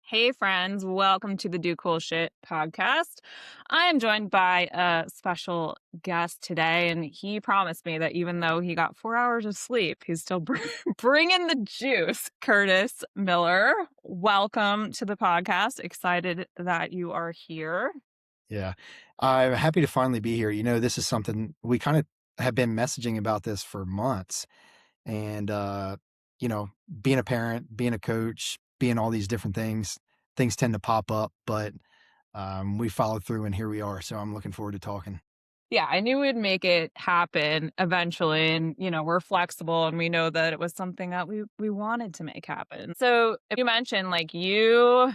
Hey, friends, welcome to the Do Cool Shit podcast. I am joined by a special guest today, and he promised me that even though he got 4 hours of sleep, he's still bringing the juice. Curtis Miller, welcome to the podcast. Excited that you are here. Yeah. I'm happy to finally be here. This is something we kind of have been messaging about this for months. And, being a parent, being a coach, being all these different things tend to pop up, but we followed through and here we are. So I'm looking forward to talking. Yeah, I knew we'd make it happen eventually. And, we're flexible and we know that it was something that we wanted to make happen. So you mentioned like you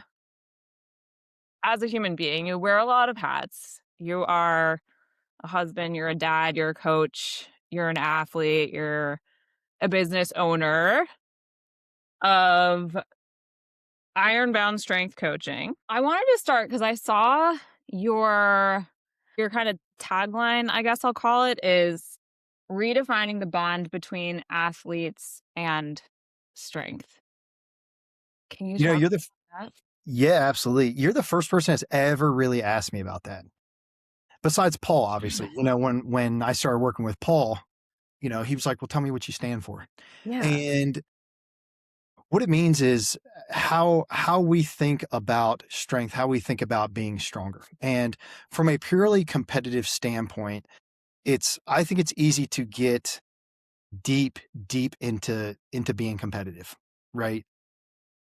as a human being, you wear a lot of hats. You are a husband, you're a dad, you're a coach, you're an athlete, you're a business owner of Ironbound Strength Coaching. I wanted to start because I saw your kind of tagline, I guess I'll call it, is redefining the bond between athletes and strength. Can you You know, talk you're the, f- about that? yeah, absolutely. You're the first person that's ever really asked me about that. Besides Paul, obviously, when I started working with Paul, he was like, well, tell me what you stand for. Yeah, And what it means is how we think about strength, how we think about being stronger. And from a purely competitive standpoint, I think it's easy to get deep, deep into being competitive, right?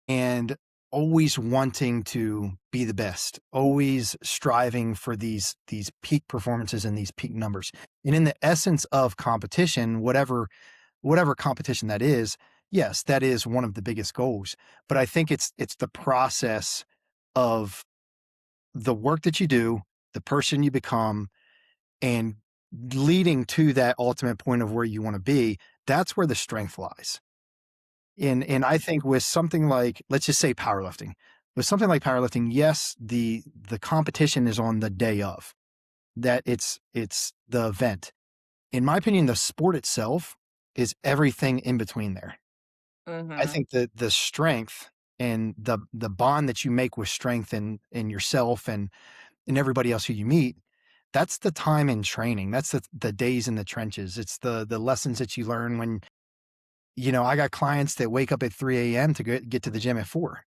And always wanting to be the best, always striving for these peak performances and these peak numbers. And in the essence of competition, whatever competition that is, yes, that is one of the biggest goals. But I think it's the process of the work that you do, the person you become, and leading to that ultimate point of where you want to be. That's where the strength lies. And I think with something like, let's just say powerlifting, with something like powerlifting, yes, the competition is on the day of that. It's the event. In my opinion, the sport itself is everything in between there. I mhm. think that the strength and the bond that you make with strength and yourself and everybody else who you meet, that's the time in training. That's the days in the trenches. It's the lessons that you learn when, I got clients that wake up at 3 a.m. to get to the gym at 4.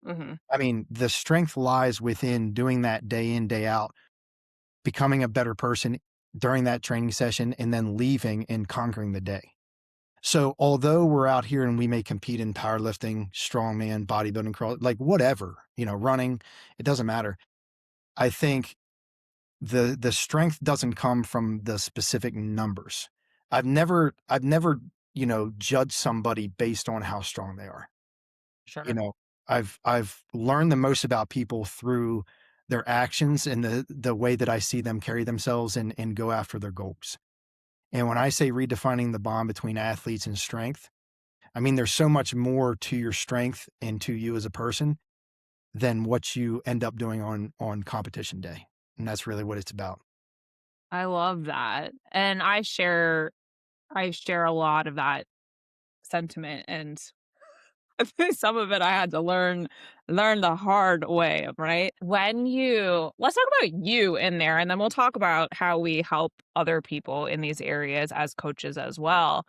Mhm. I mean, the strength lies within doing that day in, day out, becoming a better person during that training session, and then leaving and conquering the day. So although we're out here and we may compete in powerlifting, strongman, bodybuilding, crawl, like whatever, running, it doesn't matter. I think the strength doesn't come from the specific numbers. I've never, judged somebody based on how strong they are. You Sure. know, I've learned the most about people through their actions and the way that I see them carry themselves and go after their goals. And when I say redefining the bond between athletes and strength, I mean, there's so much more to your strength and to you as a person than what you end up doing on competition day. And that's really what it's about. I love that. And I share a lot of that sentiment, and I think some of it I had to learn the hard way, right? Let's talk about you in there, and then we'll talk about how we help other people in these areas as coaches as well.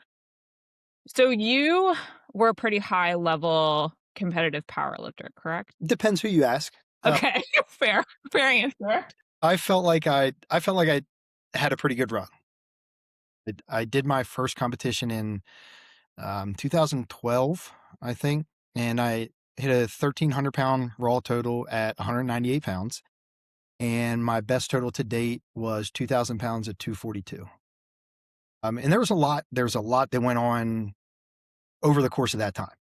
So you were a pretty high level competitive power lifter, correct? Depends who you ask. Okay, fair answer. I felt like I had a pretty good run. I did my first competition in 2012, I think, and I hit a 1,300 pound raw total at 198 pounds. And my best total to date was 2,000 pounds at 242. And there was a lot that went on over the course of that time.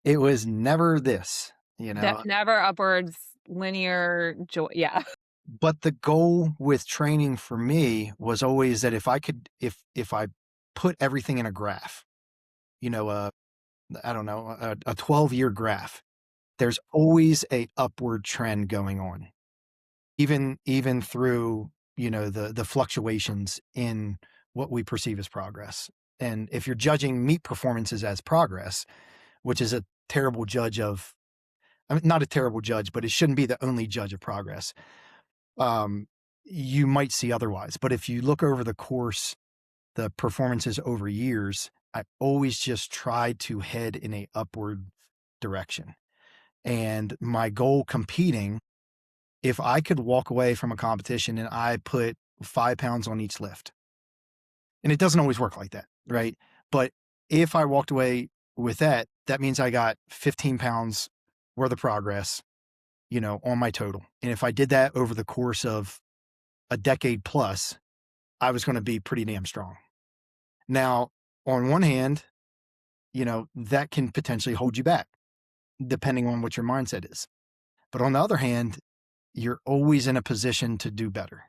It was never this, Never upwards linear joy. Yeah. but the goal with training for me was always that if I put everything in a graph, I don't know, a 12-year graph, there's always a upward trend going on, even through, the fluctuations in what we perceive as progress. And if you're judging meet performances as progress, which is a terrible judge I mean, not a terrible judge, but it shouldn't be the only judge of progress. Um, you might see otherwise, but if you look over the performances over years, I always just tried to head in a upward direction. And my goal competing, if I could walk away from a competition and I put 5 pounds on each lift, and it doesn't always work like that, right? But if I walked away with that, that means I got 15 pounds worth of progress, on my total. And if I did that over the course of a decade plus, I was going to be pretty damn strong. Now, on one hand, that can potentially hold you back depending on what your mindset is. But on the other hand, you're always in a position to do better.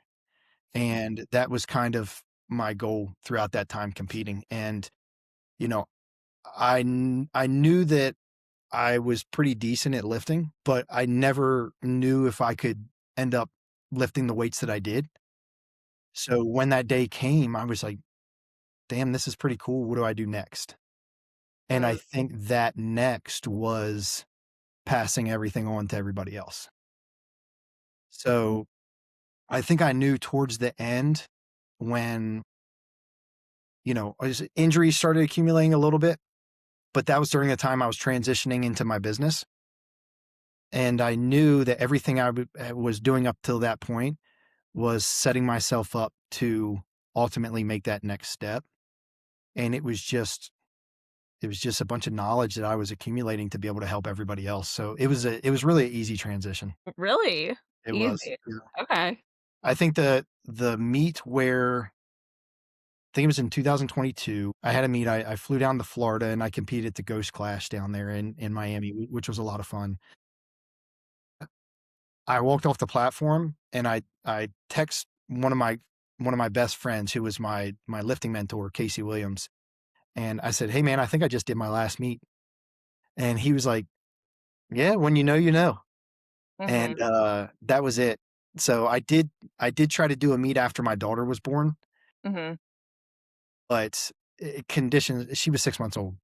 And that was kind of my goal throughout that time competing. And, you know, I knew that I was pretty decent at lifting, but I never knew if I could end up lifting the weights that I did. So when that day came, I was like, damn, this is pretty cool. What do I do next? And I Mm, think that next was passing everything on to everybody else. So I think I knew towards the end when, as injuries started accumulating a little bit, but that was during the time I was transitioning into my business. And I knew that everything was doing up till that point was setting myself up to ultimately make that next step. And it was just a bunch of knowledge that I was accumulating to be able to help everybody else. So it was really an easy transition. really? It was. Easy. Yeah. Okay. I think the meet where I think it was in 2022. I had a meet. I flew down to Florida and I competed to Ghost Clash down there in Miami, which was a lot of fun. I walked off the platform and I text one of my best friends who was my lifting mentor, Casey Williams, and I said, "Hey man, I think I just did my last meet." And he was like, "Yeah, when you know, you know." And Mhm. that was it. So I did try to do a meet after my daughter was born, Mhm. but conditions she was 6 months old.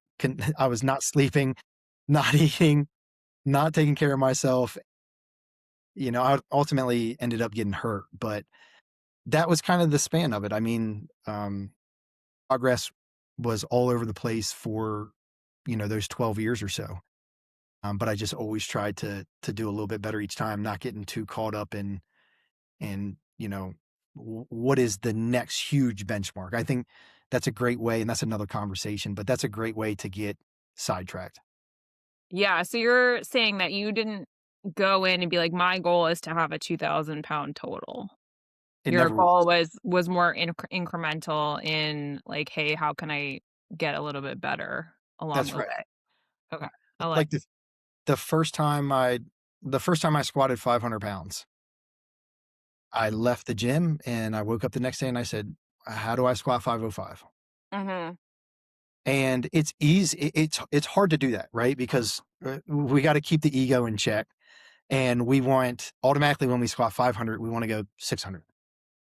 I was not sleeping, not eating, not taking care of myself. I ultimately ended up getting hurt, but that was kind of the span of it. I mean, progress was all over the place for, those 12 years or so. But I just always tried to do a little bit better each time, not getting too caught up in, what is the next huge benchmark. I think that's a great way, and that's another conversation, but that's a great way to get sidetracked. Yeah, so you're saying that you didn't go in and be like, "My goal is to have a 2,000-pound total." It Your never goal was. was more incremental in, like, "Hey, how can I get a little bit better along That's the right. way?" Okay, I like Like the first time I squatted 500 pounds, I left the gym and I woke up the next day and I said, how do I squat 505? Mhm. And it's easy. It's hard to do that, right? Because we got to keep the ego in check, and we want automatically when we squat 500, we want to go 600,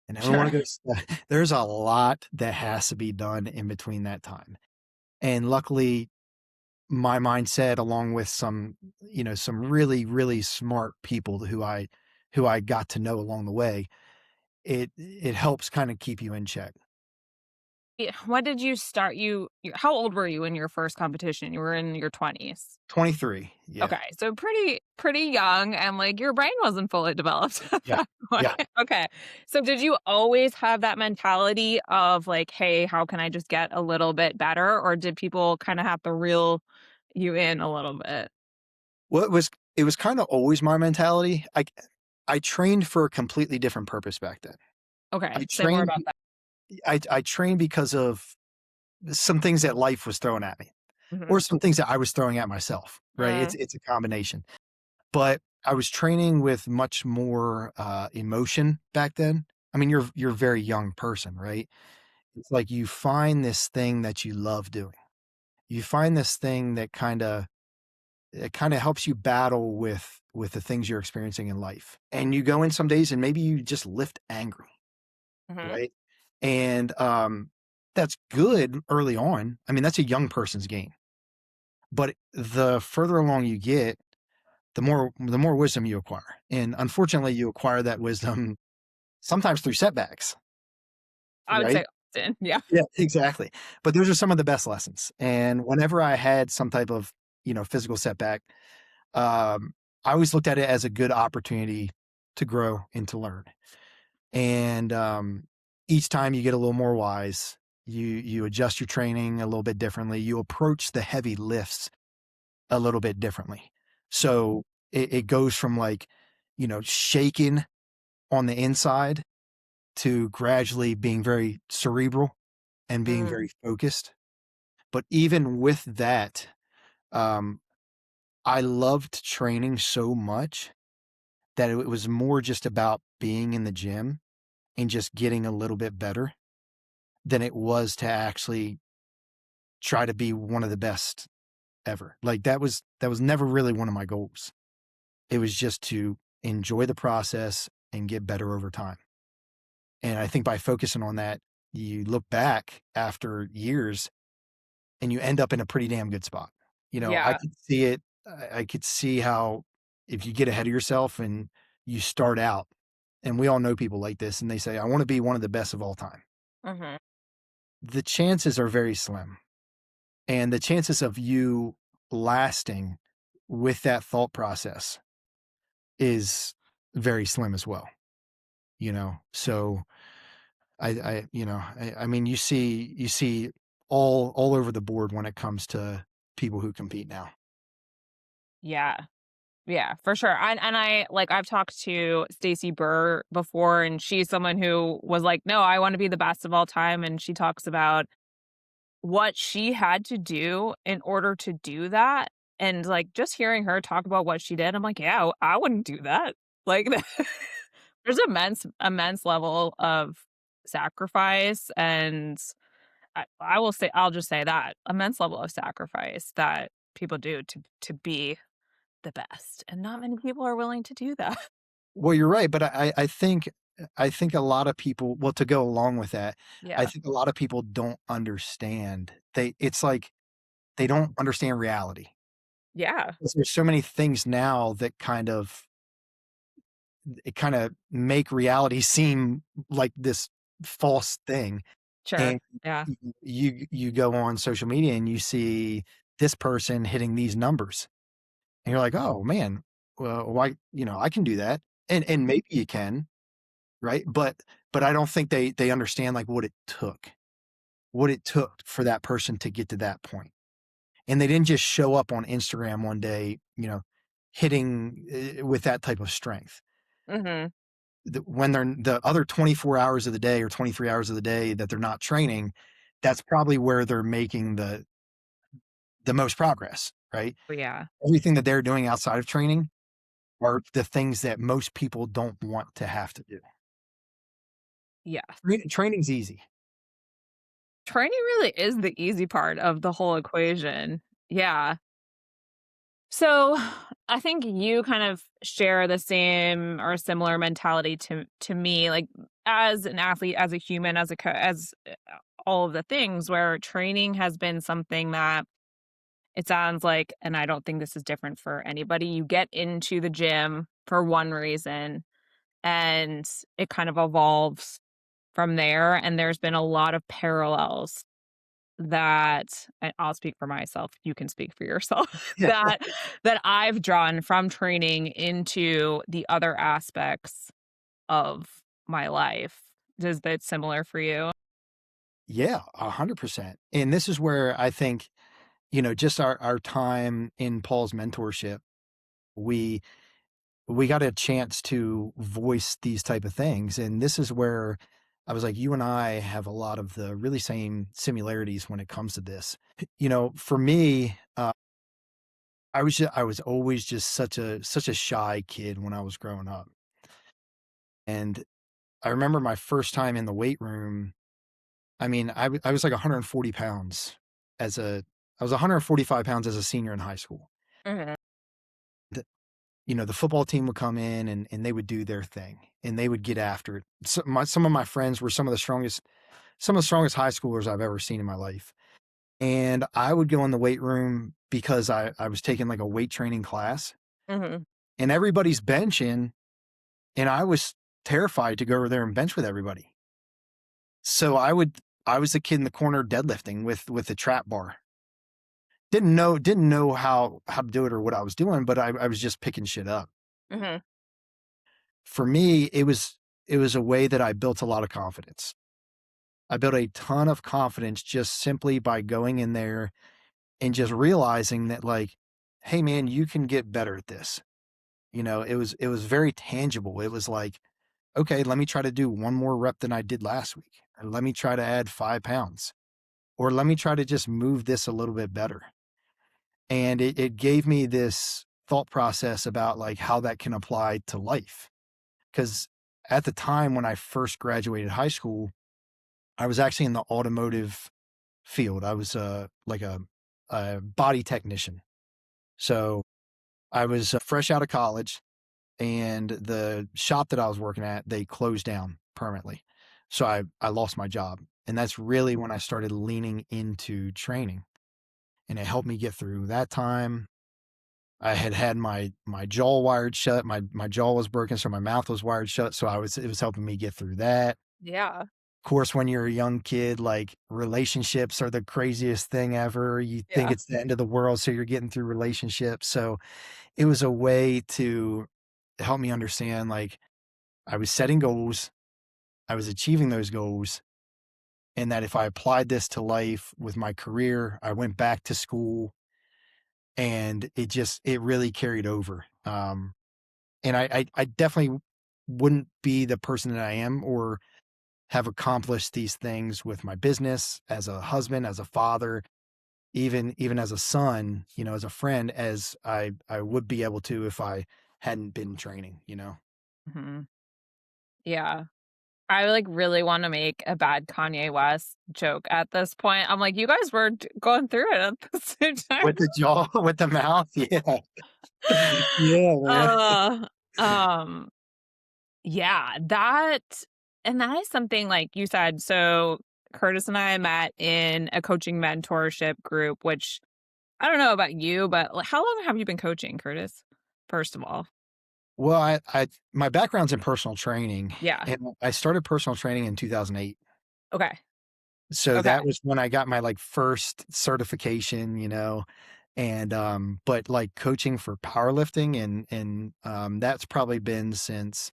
and then we want Sure. to go. There's a lot that has to be done in between that time, and luckily, my mindset, along with some really really smart people who I got to know along the way, it helps kind of keep you in check. Yeah, when did you start you how old were you in your first competition? You were in your 20s? 23, yeah, Okay, so pretty young and, like, your brain wasn't fully developed at yeah, that point. yeah. Okay. So did you always have that mentality of, like, "Hey, how can I just get a little bit better?" Or did people kinda have to reel you in a little bit? Well, it was kinda always my mentality. I trained for a completely different purpose back then. I Okay, say more trained about be that. I trained because of some things that life was throwing at me, or Mhm. some things that I was throwing at myself, right? It's Mm, it's a combination. But I was training with much more, emotion back then. I mean, you're a very young person, right? It's like you find this thing that you love doing. You find this thing that it kinda helps you battle with the things you're experiencing in life. And you go in some days and maybe you just lift angry, mhm. right? And, that's good early on. I mean, that's a young person's game. But the further along you get, the more wisdom you acquire. And unfortunately, you acquire that wisdom sometimes through setbacks, I would right? say often, yeah. Yeah, exactly. But those are some of the best lessons. And whenever I had some type of, physical setback, um, I always looked at it as a good opportunity to grow and to learn. And each time you get a little more wise, you adjust your training a little bit differently. You approach the heavy lifts a little bit differently. So it goes from like, shaking on the inside to gradually being very cerebral and being Mm, very focused. But even with that, um, I loved training so much that it was more just about being in the gym and just getting a little bit better than it was to actually try to be one of the best ever. Like that was never really one of my goals. It was just to enjoy the process and get better over time. And I think by focusing on that, you look back after years and you end up in a pretty damn good spot. I yeah, could see it. I could see how if you get ahead of yourself and you start out, and we all know people like this, and they say, I want to be one of the best of all time. mhm, The chances are very slim. And the chances of you lasting with that thought process is very slim as well, So I mean, you see all over the board when it comes to people who compete now. yeah. Yeah, for sure. And I like I've talked to Stacy Burr before, and she's someone who was like, "No, I want to be the best of all time." And she talks about what she had to do in order to do that. And like just hearing her talk about what she did, I'm like, yeah, I wouldn't do that. Like there's immense level of sacrifice and I will say I'll just say that immense level of sacrifice that people do to be the best, and not many people are willing to do that. Well, you're right, but I think a lot of people, well, to go along with that, I Yeah. think a lot of people don't understand. It's like they don't understand reality. Yeah. 'Cause there's so many things now that kind of make reality seem like this false thing. Sure. And Yeah. you go on social media and you see this person hitting these numbers, and you're like, "Oh, man, well, why I can do that." And maybe you can, right? But I don't think they understand, like, what it took for that person to get to that point. And they didn't just show up on Instagram one day, hitting, with that type of strength. Mhm. When they're the other 24 hours of the day or 23 hours of the day that they're not training, that's probably where they're making the most progress, right? Yeah. Everything that they're doing outside of training are the things that most people don't want to have to do. Yeah. Training's easy. Training really is the easy part of the whole equation. Yeah. So, I think you kind of share the same or similar mentality to me, like, as an athlete, as a human, as, all of the things where training has been something that it sounds like, and I don't think this is different for anybody, you get into the gym for one reason, and it kind of evolves from there, and there's been a lot of parallels that and I'll speak for myself, you can speak for yourself, Yeah. that I've drawn from training into the other aspects of my life. Is that similar for you? Yeah, 100%. And this is where I think, just our time in Paul's mentorship, we we got a chance to voice these type of things. And this is where I was like, you and I have a lot of the really same similarities when it comes to this. For me, I was always just such a shy kid when I was growing up. And I remember my first time in the weight room. I mean, I was like 140 pounds as a I was 145 pounds as a senior in high school. Mhm, The football team would come in and they would do their thing and they would get after it. Some of my friends were some of the strongest high schoolers I've ever seen in my life. And I would go in the weight room because I was taking like a weight training class. Mhm. and everybody's benching, and I was terrified to go over there and bench with everybody. So I was the kid in the corner deadlifting with a trap bar. Didn't know how to do it or what I was doing, but I was just picking shit up. Mhm. For me, it was a way that I built a lot of confidence. I built a ton of confidence just simply by going in there and just realizing that, like, hey man, you can get better at this. It was very tangible. It was like, okay, let me try to do one more rep than I did last week. Or let me try to add 5 pounds. Or let me try to just move this a little bit better. And it gave me this thought process about like how that can apply to life. Because at the time when I first graduated high school, I was actually in the automotive field. I was a body technician. So I was fresh out of college, and the shop that I was working at, they closed down permanently. So I lost my job. And that's really when I started leaning into training. And it helped me get through that time. I had had my jaw wired shut. My jaw was broken, so my mouth was wired shut. So I was it was helping me get through that. Yeah. Of course, when you're a young kid, like relationships are the craziest thing ever. You think Yeah. it's the end of the world, so you're getting through relationships. So it was a way to help me understand like I was setting goals, I was achieving those goals, and that if I applied this to life with my career, I went back to school and it really carried over. And I definitely wouldn't be the person that I am or have accomplished these things with my business as a husband, as a father, even as a son, as a friend, as I would be able to if I hadn't been training. Mhm. Yeah. I, like, really wanna make a bad Kanye West joke at this point. I'm like, "You guys were d going through it at the same time." With the jaw, with the mouth, yeah. Yeah, man. Uh, um, yeah, that is something like you said, so Curtis and I met in a coaching mentorship group, which I don't know about you, but, like, how long have you been coaching, Curtis? First of all. Well, I my background's in personal training, Yeah. and I started personal training in 2008. Okay. So Okay. that was when I got my, like, first certification, and, but, like, coaching for powerlifting and that's probably been since,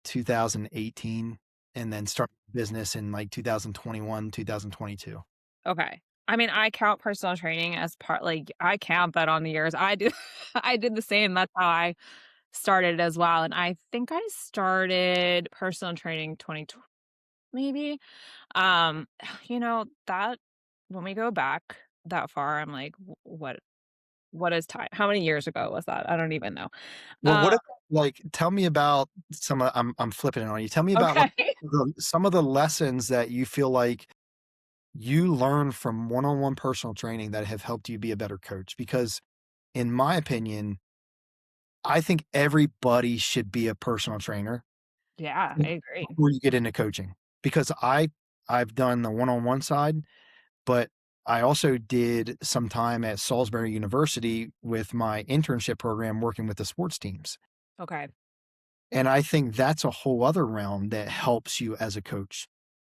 2018, and then started business in, like, 2021, 2022. Okay. I mean, I count personal training as part like, I count that on the years. I do I did the same. That's how I started as well, and I think I started personal training 2020 maybe? Um, that when we go back that far, I'm like, what is time? How many years ago was that? I don't even know. Well, Uh, what about, like, tell me about I'm flipping it on you. Tell me about, like, okay. some of the lessons that you feel like you learn from one-on-one personal training that have helped you be a better coach? Because in my opinion, I think everybody should be a personal trainer Yeah, I agree. before you get into coaching. Because I've done the one-on-one side, but I also did some time at Salisbury University with my internship program working with the sports teams. Okay. And I think that's a whole other realm that helps you as a coach.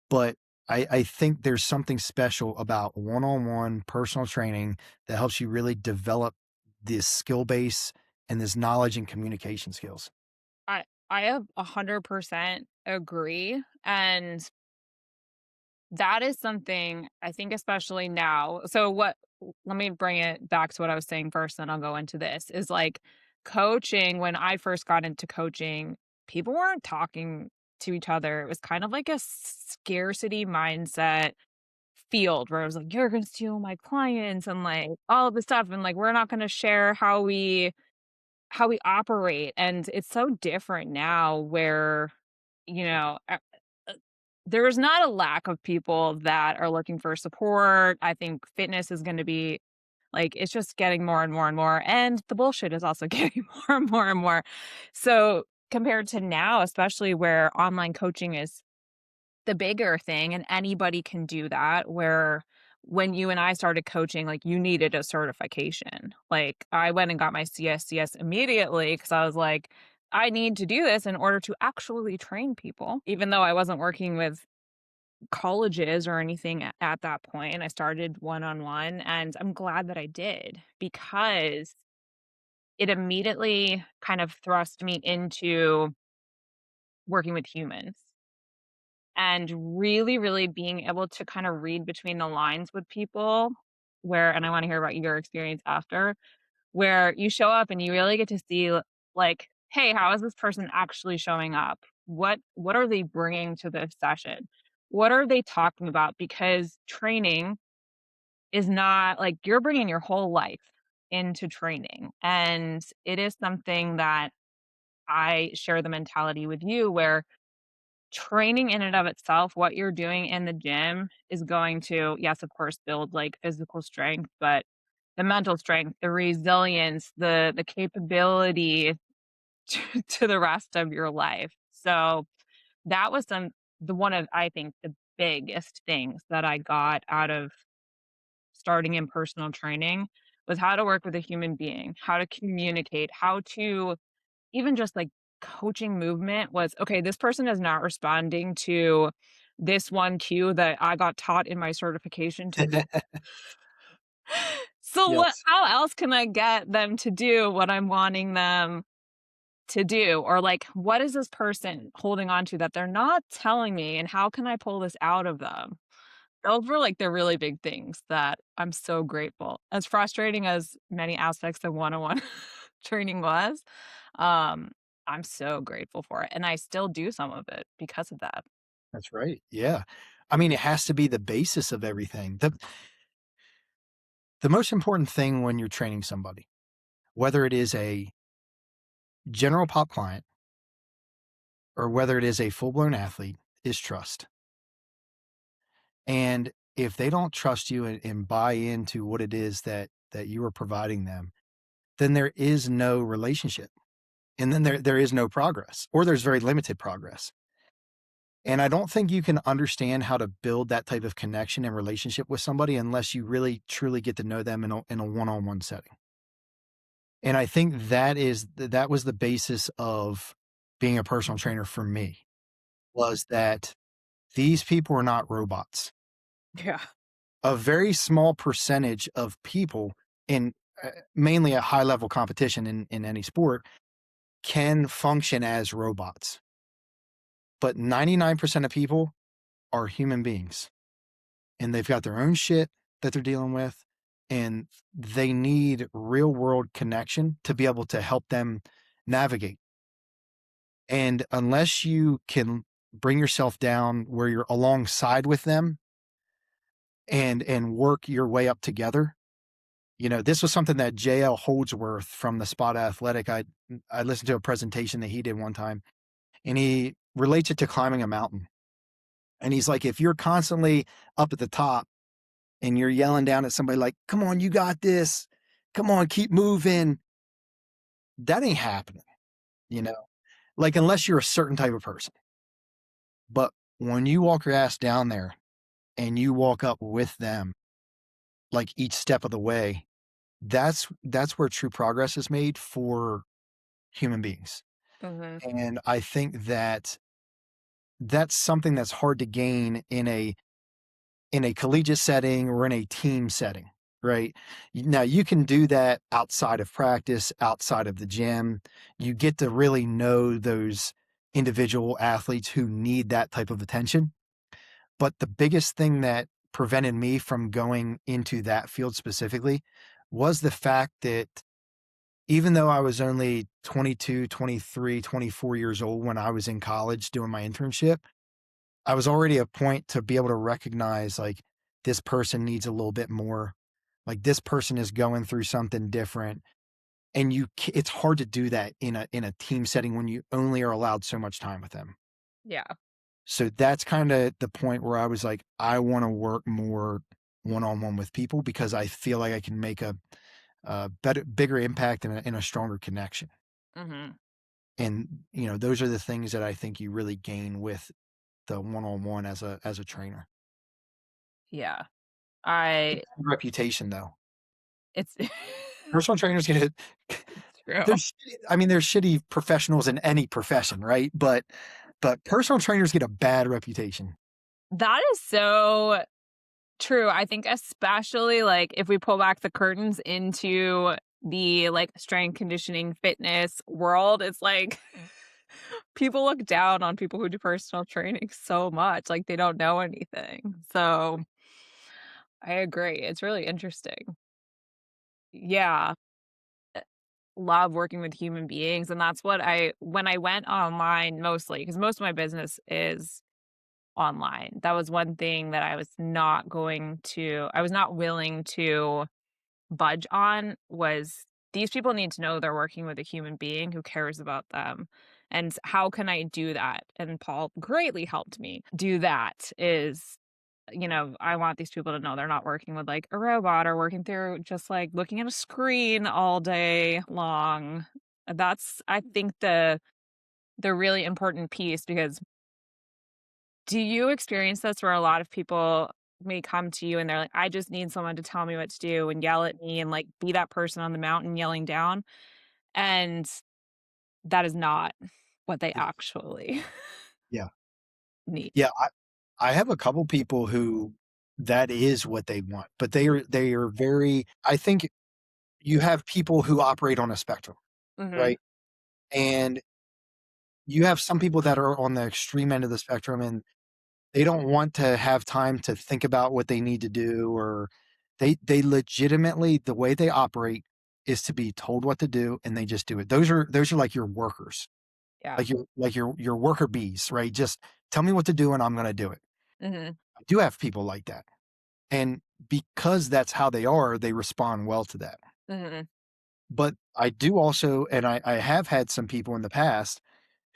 But I think there's something special about one-on-one personal training that helps you really develop this skill base and this knowledge and communication skills. I have 100% agree, and that is something I think especially now so what let me bring it back to what I was saying first, then I'll go into this, is, like, coaching when I first got into coaching, people weren't talking to each other. It was kind of like a scarcity mindset field where I was like, "You're gonna steal my clients," and, like, all of this stuff, and, like, we're not gonna share how we operate, and it's so different now where, you know, uh, there's not a lack of people that are looking for support. I think fitness is gonna be like, it's just getting more and more and more, and the bullshit is also getting more and more and more. So, compared to now, especially where online coaching is the bigger thing and anybody can do that, where when you and I started coaching, like, you needed a certification. Like, I went and got my CSCS immediately because I was like, "I need to do this in order to actually train people." Even though I wasn't working with colleges or anything at that point, I started one-on-one, and I'm glad that I did because it immediately kind of thrust me into working with humans and really, really being able to kind of read between the lines with people where and I wanna hear about your experience after, where you show up and you really get to see, like, "Hey, how is this person actually showing up? What are they bringing to this session? What are they talking about?" Because training is not like, you're bringing your whole life into training, and it is something that I share the mentality with you where training in and of itself, what you're doing in the gym is going to, yes, of course, build like physical strength, but the mental strength, the resilience, the capability to the rest of your life. So that was the one of I think the biggest things that I got out of starting in personal training was how to work with a human being, how to communicate, how to even just, like, coaching movement was, "Okay, this person is not responding to this one cue that I got taught in my certification to do. So what Yes. how else can I get them to do what I'm wanting them to do?" Or, like, "What is this person holding on to that they're not telling me, and how can I pull this out of them?" Those were, like, the really big things that I'm so grateful. As frustrating as many aspects of one-on-one training was, um, I'm so grateful for it, and I still do some of it because of that. That's right. Yeah. I mean, it has to be the basis of everything. The most important thing when you're training somebody, whether it is a general pop client or whether it is a full-blown athlete, is trust. And if they don't trust you and buy into what it is that you are providing them, then there is no relationship. And then there is no progress, or there's very limited progress. And I don't think you can understand how to build that type of connection and relationship with somebody unless you really truly get to know them in a one-on-one setting. And I think that was the basis of being a personal trainer for me, was that these people are not robots. Yeah. A very small percentage of people in mainly a high level competition in any sport can function as robots, but 99% of people are human beings and they've got their own shit that they're dealing with, and they need real world connection to be able to help them navigate. And unless you can bring yourself down where you're alongside with them and work your way up together. You know, this was something that JL Holdsworth from the Spot Athletic, I listened to a presentation that he did one time, and he relates it to climbing a mountain. And he's like, if you're constantly up at the top and you're yelling down at somebody like, "Come on, you got this. Come on, keep moving." That ain't happening, you know? Like, unless you're a certain type of person. But when you walk your ass down there and you walk up with them, like each step of the way, that's where true progress is made for human beings. Mhm. And I think that that's something that's hard to gain in a collegiate setting or in a team setting, right? Now you can do that outside of practice, outside of the gym. You get to really know those individual athletes who need that type of attention. But the biggest thing that prevented me from going into that field specifically was the fact that even though I was only 22, 23, 24 years old when I was in college doing my internship, I was already at a point to be able to recognize, like, this person needs a little bit more. Like, this person is going through something different, and it's hard to do that in a team setting when you only are allowed so much time with them. Yeah. So that's kinda the point where I was like, I wanna work more one-on-one with people because I feel like I can make a better bigger impact and a stronger connection. Mhm. And, you know, those are the things that I think you really gain with the one-on-one as a trainer. Yeah. I Reputation, though. it's Personal trainers get it. it's true. There's shitty professionals in any profession, right? But personal trainers get a bad reputation. That is so true. I think especially, like, if we pull back the curtains into the, like, strength conditioning fitness world, it's like people look down on people who do personal training so much, like, they don't know anything. So, I agree. It's really interesting. Yeah. Love working with human beings, and that's what I when I went online mostly, because most of my business is online. That was one thing that I was not willing to budge on, was these people need to know they're working with a human being who cares about them, and how can I do that? And Paul greatly helped me do that. Is, I want these people to know they're not working with, like, a robot or working through just, like, looking at a screen all day long. That's, I think, the really important piece, because do you experience this where a lot of people may come to you and they're like, "I just need someone to tell me what to do and yell at me and, like, be that person on the mountain yelling down," and that is not what they actually Yeah. need. Yeah, I have a couple people who that is what they want, but they are very I think you have people who operate on a spectrum, Mhm. right? And you have some people that are on the extreme end of the spectrum, and they don't want to have time to think about what they need to do, or they legitimately the way they operate is to be told what to do, and they just do it. Those are like your workers, Yeah. like your worker bees, right? Just tell me what to do, and I'm gonna do it. Mhm. I do have people like that, and because that's how they are, they respond well to that. Mhm. But I do also, and I have had some people in the past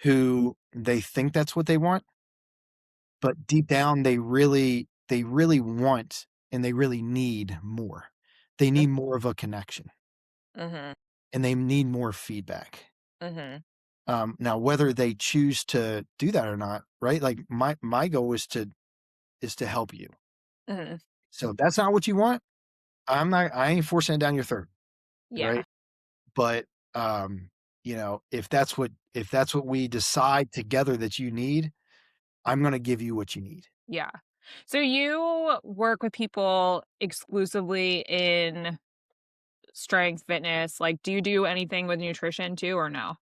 who they think that's what they want, but deep down they really want and they really need more. They need more of a connection Mhm. and they need more feedback. Mhm. Now whether they choose to do that or not, right? Like my goal is to help you. Mhm. So if that's not what you want, I ain't forcing it down your throat, Yeah. right? But if that's what we decide together that you need, I'm gonna give you what you need. Yeah. So you work with people exclusively in strength fitness, like, do you do anything with nutrition too, or no?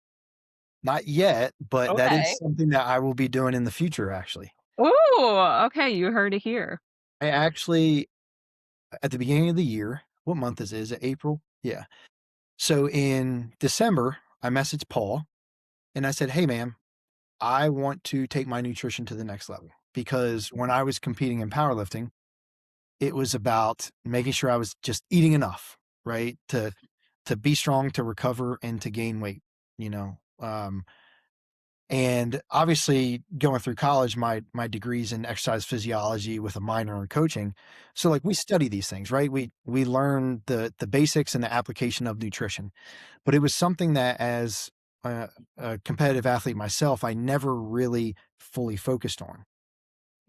Not yet, but that is Okay. something that I will be doing in the future, actually. Ooh, okay, you heard it here. I actually at the beginning of the year, what month is it? Is it April? Yeah. So in December, I messaged Paul and I said, "Hey, man, I want to take my nutrition to the next level." Because when I was competing in powerlifting, it was about making sure I was just eating enough, right? To be strong, to recover, and to gain weight, you know? And obviously, going through college, my degree's in exercise physiology with a minor in coaching. So, like, we study these things, right? We learn the basics and the application of nutrition. But it was something that, as a competitive athlete myself, I never really fully focused on.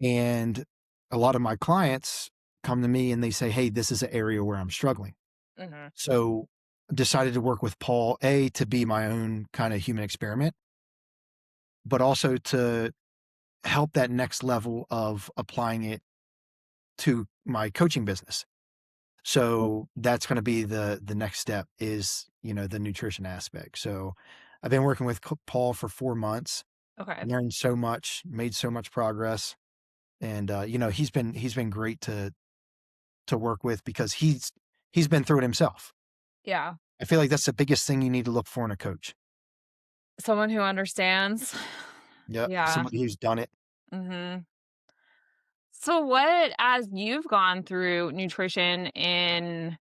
And a lot of my clients come to me and they say, "Hey, this is an area where I'm struggling." Mhm. So, decided to work with Paul, A, to be my own kind of human experiment, but also to help that next level of applying it to my coaching business. So that's going to be the next step is, the nutrition aspect. So I've been working with Paul for 4 months, Okay. learned so much, made so much progress. And, he's been great to work with because he's been through it himself. Yeah. I feel like that's the biggest thing you need to look for in a coach. Someone who understands. Yep. Yeah. Somebody who's done it. Mhm. So what, as you've gone through nutrition in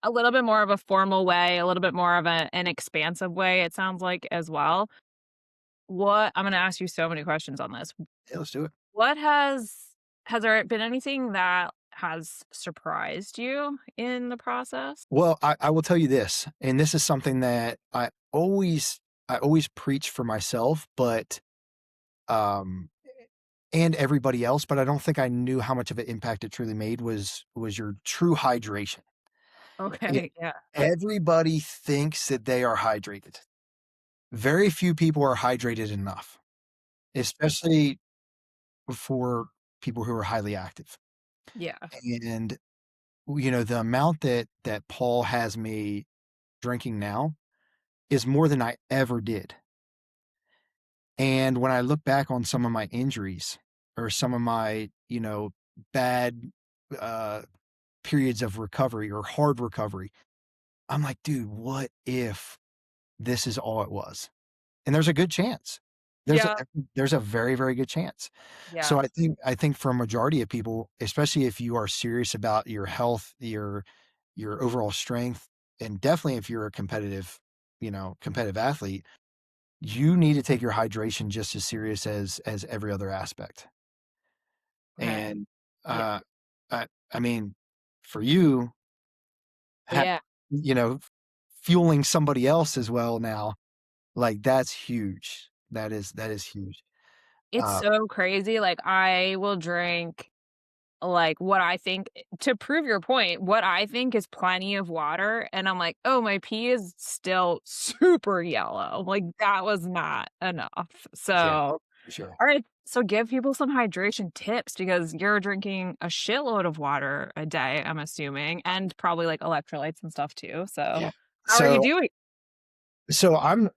a little bit more of a formal way, a little bit more of an expansive way, it sounds like, as well, what I'm gonna ask you so many questions on this. Yeah, let's do it. What has there been anything that has surprised you in the process? Well, I will tell you this, and this is something that I always preach for myself, but, um, and everybody else, but I don't think I knew how much of an impact it truly made was your true hydration. It Okay, yeah. Everybody thinks that they are hydrated. Very few people are hydrated enough, especially for people who are highly active. Yeah. And, the amount that Paul has me drinking now is more than I ever did. And when I look back on some of my injuries or some of my, bad, uh, periods of recovery or hard recovery, I'm like, "Dude, what if this is all it was?" And there's a good chance. There's a Yeah, there's a very, very good chance. So yeah, I think for a majority of people, especially if you are serious about your health, your overall strength, and definitely if you're a competitive athlete, you need to take your hydration just as serious as every other aspect. okay. And, Yeah, uh, I mean, for you, ha yeah. you know, fueling somebody else as well now, like, that's huge. That is huge. It's Uh, so crazy, like, I will drink, like, what I think to prove your point, what I think is plenty of water, and I'm like, "Oh, my pee is still super yellow." Like, that was not enough. yeah, So, for sure. alright, so give people some hydration tips because you're drinking a shitload of water a day, I'm assuming, and probably, like, electrolytes and stuff too, so Yeah. how are you So doing? so I'm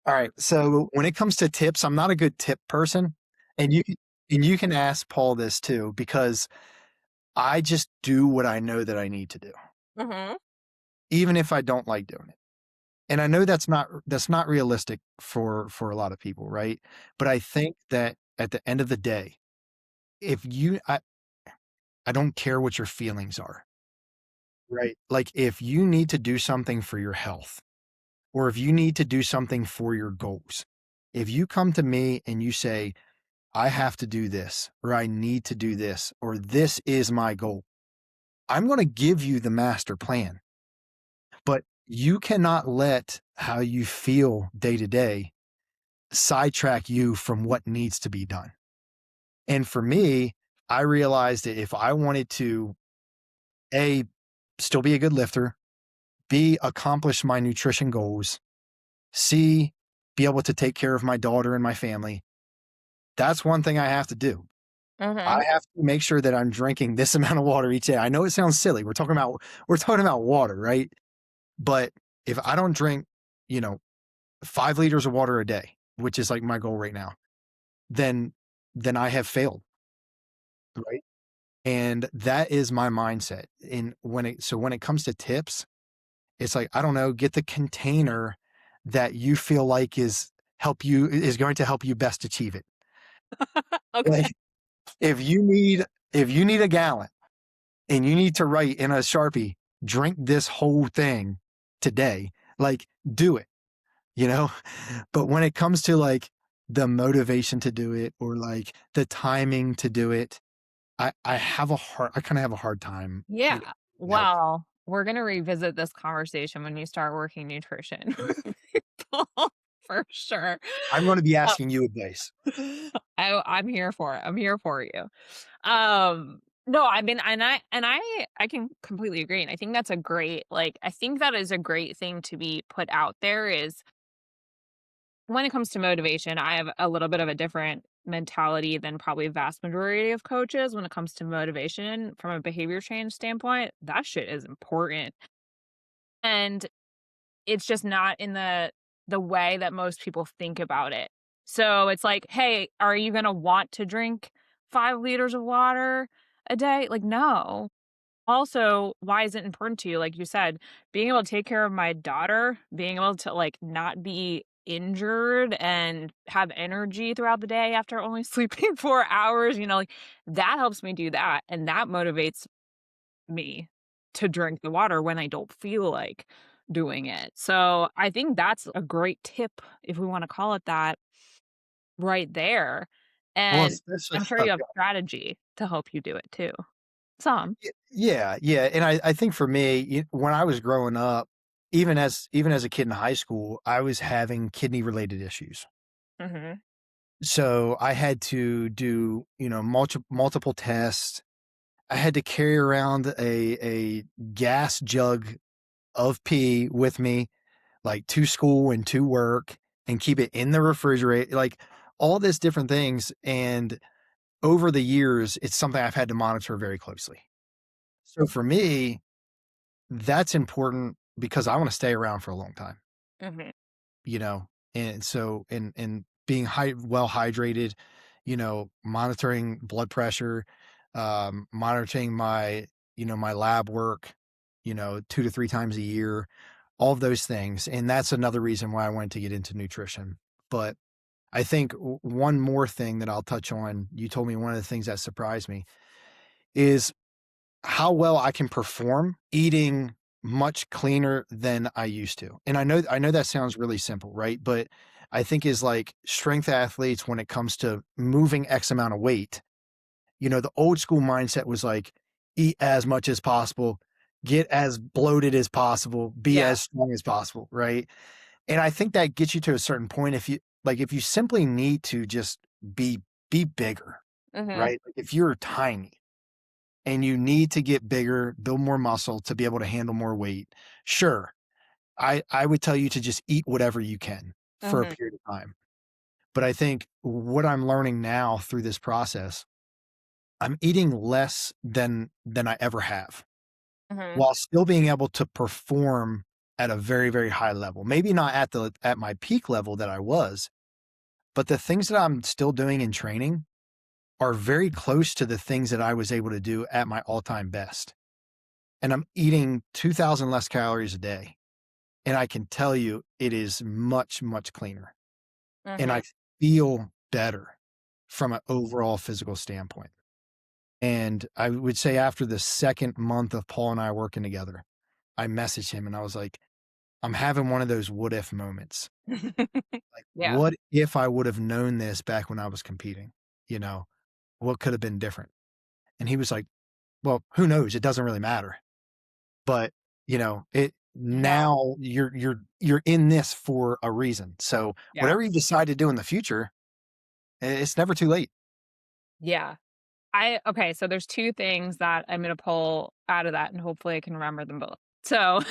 all right, so when it comes to tips, I'm not a good tip person, and you can ask Paul this too, because I just do what I know that I need to do, Mhm. even if I don't like doing it. And I know that's not realistic for a lot of people, right? But I think that at the end of the day, if you I don't care what your feelings are, right? Like if you need to do something for your health, or if you need to do something for your goals, if you come to me and you say, I have to do this, or I need to do this, or this is my goal, I'm going to give you the master plan. But you cannot let how you feel day to day sidetrack you from what needs to be done. And for me, I realized that if I wanted to, A, still be a good lifter, B, accomplish my nutrition goals, C, be able to take care of my daughter and my family, that's one thing I have to do. I Mhm. have to make sure that I'm drinking this amount of water each day. I know it sounds silly. We're talking about water, right? But if I don't drink, you know, 5 liters of water a day, which is like my goal right now, then then I have failed, right? And that is my mindset. And when it comes to tips, it's like, I don't know, get the container that you feel like is going to help you best achieve it. Okay. Like if you need a gallon and you need to write in a Sharpie, drink this whole thing today, like do it, you know? But when it comes to like the motivation to do it or like the timing to do it, I kind of have a hard time, Yeah. help. Well, we're gonna revisit this conversation when you start working nutrition with people for sure. I'm going to be Uh, asking you advice. I'm here for it. I'm here for you. No, I mean, and I can completely agree, and I think that's a great, like, I think that is a great thing to be put out there is when it comes to motivation, I have a little bit of a different mentality than probably a vast majority of coaches when it comes to motivation from a behavior change standpoint. That shit is important. And it's just not in the way that most people think about it. So it's like, "Hey, are you gonna want to drink 5 liters of water a day?" Like, no. Also, why is it important to you? Like you said, being able to take care of my daughter, being able to, like, not be injured and have energy throughout the day after only sleeping 4 hours, like, that helps me do that, and that motivates me to drink the water when I don't feel like doing it. So, I think that's a great tip, if we wanna call it that, right there, Well, and especially I'm sure you have strategy to help you do it too. Some. yeah, yeah, and I think for me, when I was growing up, even as a kid in high school, I was having kidney related issues. Mhm. So I had to do, multiple tests. I had to carry around a gas jug of pee with me, like to school and to work, and keep it in the refrigerator, like all this different things. And over the years, it's something I've had to monitor very closely. So for me, that's important because I want to stay around for a long time, Mhm. you know? And so, and being well hydrated, monitoring blood pressure, monitoring my lab work, 2 to 3 times a year, all of those things. And that's another reason why I wanted to get into nutrition. But I think one more thing that I'll touch on, you told me one of the things that surprised me is how well I can perform eating much cleaner than I used to. And I know that sounds really simple, right? But I think is like strength athletes when it comes to moving X amount of weight, the old school mindset was like eat as much as possible, get as bloated as possible, be Yeah. as strong as possible, right? And I think that gets you to a certain point if you simply need to just be be bigger, Mhm. right? Like if you're tiny and you need to get bigger, build more muscle to be able to handle more weight, sure, I would tell you to just eat whatever you can for a Mhm. period of time. But I think what I'm learning now through this process, I'm eating less than I ever have, Mhm. while still being able to perform at a very, very high level. Maybe not at my peak level that I was, but the things that I'm still doing in training are very close to the things that I was able to do at my all-time best. And I'm eating 2,000 less calories a day. And I can tell you it is much, much cleaner. And Mhm. I feel better from an overall physical standpoint. And I would say after the second month of Paul and I working together, I messaged him and I was like, I'm having one of those what if moments. Like, Yeah. what if I would have known this back when I was competing? You know, what could have been different? And he was like, well, who knows? It doesn't really matter. But, it No. now you're in this for a reason. So Yeah. whatever you decide to do in the future, it's never too late. Yeah. I okay, so there's 2 things that I'm gonna pull out of that, and hopefully I can remember them both. So,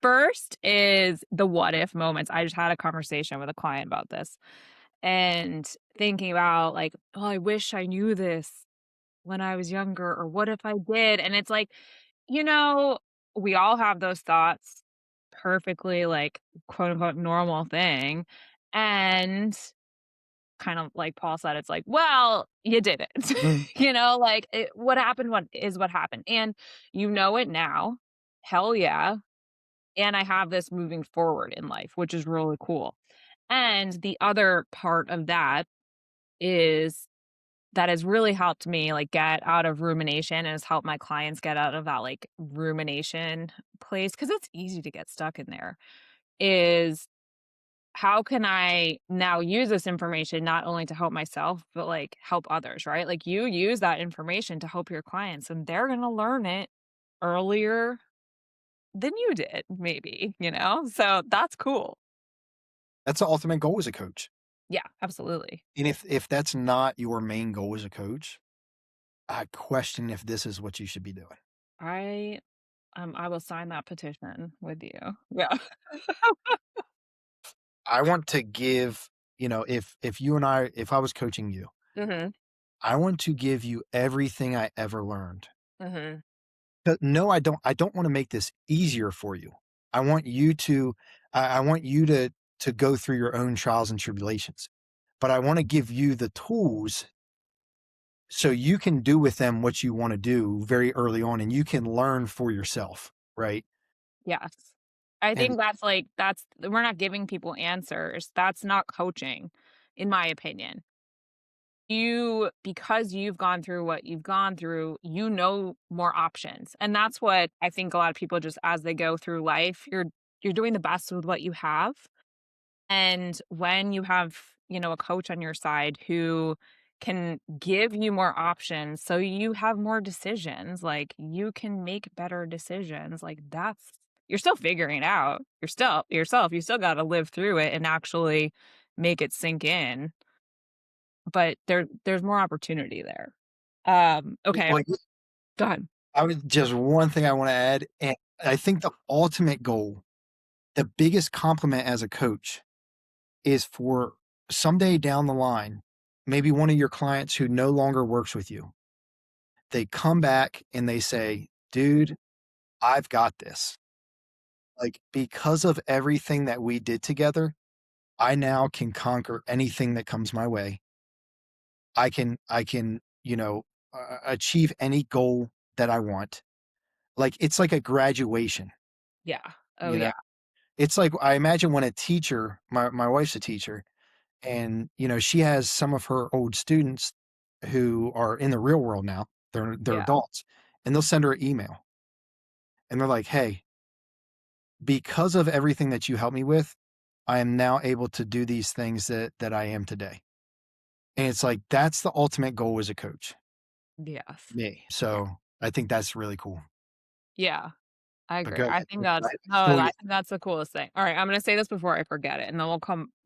first is the what if moments. I just had a conversation with a client about this, and thinking about, like, "Oh, I wish I knew this when I was younger," or "What if I did?" And it's like, you know, we all have those thoughts, perfectly, like, quote, unquote, "normal thing," and kind of like Paul said, it's like, well, you did it. Mm. Like what happened what is what happened. And you know it now. Hell yeah. And I have this moving forward in life, which is really cool. And the other part of that is that has really helped me like get out of rumination and has helped my clients get out of that like rumination place because it's easy to get stuck in there. Is how can I now use this information not only to help myself, but like help others, right? Like you use that information to help your clients and they're going to learn it earlier than you did, maybe? So that's cool. That's the ultimate goal as a coach. Yeah, absolutely. And if that's not your main goal as a coach, I question if this is what you should be doing. I I will sign that petition with you. Yeah. I want to give, if I was coaching you, Mhm. I want to give you everything I ever learned. Mhm. No, I don't wanna make this easier for you. I want you to I want you to go through your own trials and tribulations, but I wanna give you the tools so you can do with them what you wanna do very early on, and you can learn for yourself, right? Yes. I And think that's like that's we're not giving people answers. That's not coaching in my opinion. You because you've gone through what you've gone through, you know more options. And that's what I think a lot of people just as they go through life, you're doing the best with what you have. And when you have, a coach on your side who can give you more options so you have more decisions, like you can make better decisions, like that's you're still figuring it out. You're still yourself. You still got to live through it and actually make it sink in. but there's more opportunity there. Okay, Well, go ahead. I would just one thing I want to add, and I think the ultimate goal, the biggest compliment as a coach is for someday down the line, maybe one of your clients who no longer works with you, they come back and they say, dude, I've got this. Like, because of everything that we did together, I now can conquer anything that comes my way. I can, achieve any goal that I want. Like, it's like a graduation, Yeah. Oh, you know? yeah. It's like I imagine when a teacher, my wife's a teacher, and, she has some of her old students who are in the real world now. They're Yeah. adults, and they'll send her an email, and they're like, "Hey, because of everything that you helped me with, I am now able to do these things that I am today." And it's like, that's the ultimate goal as a coach, Yes. me. So, I think that's really cool. Yeah. I But agree. go I ahead. think I that's no, stole I you. think that's the coolest thing. All right, I'm gonna say this before I forget it, and then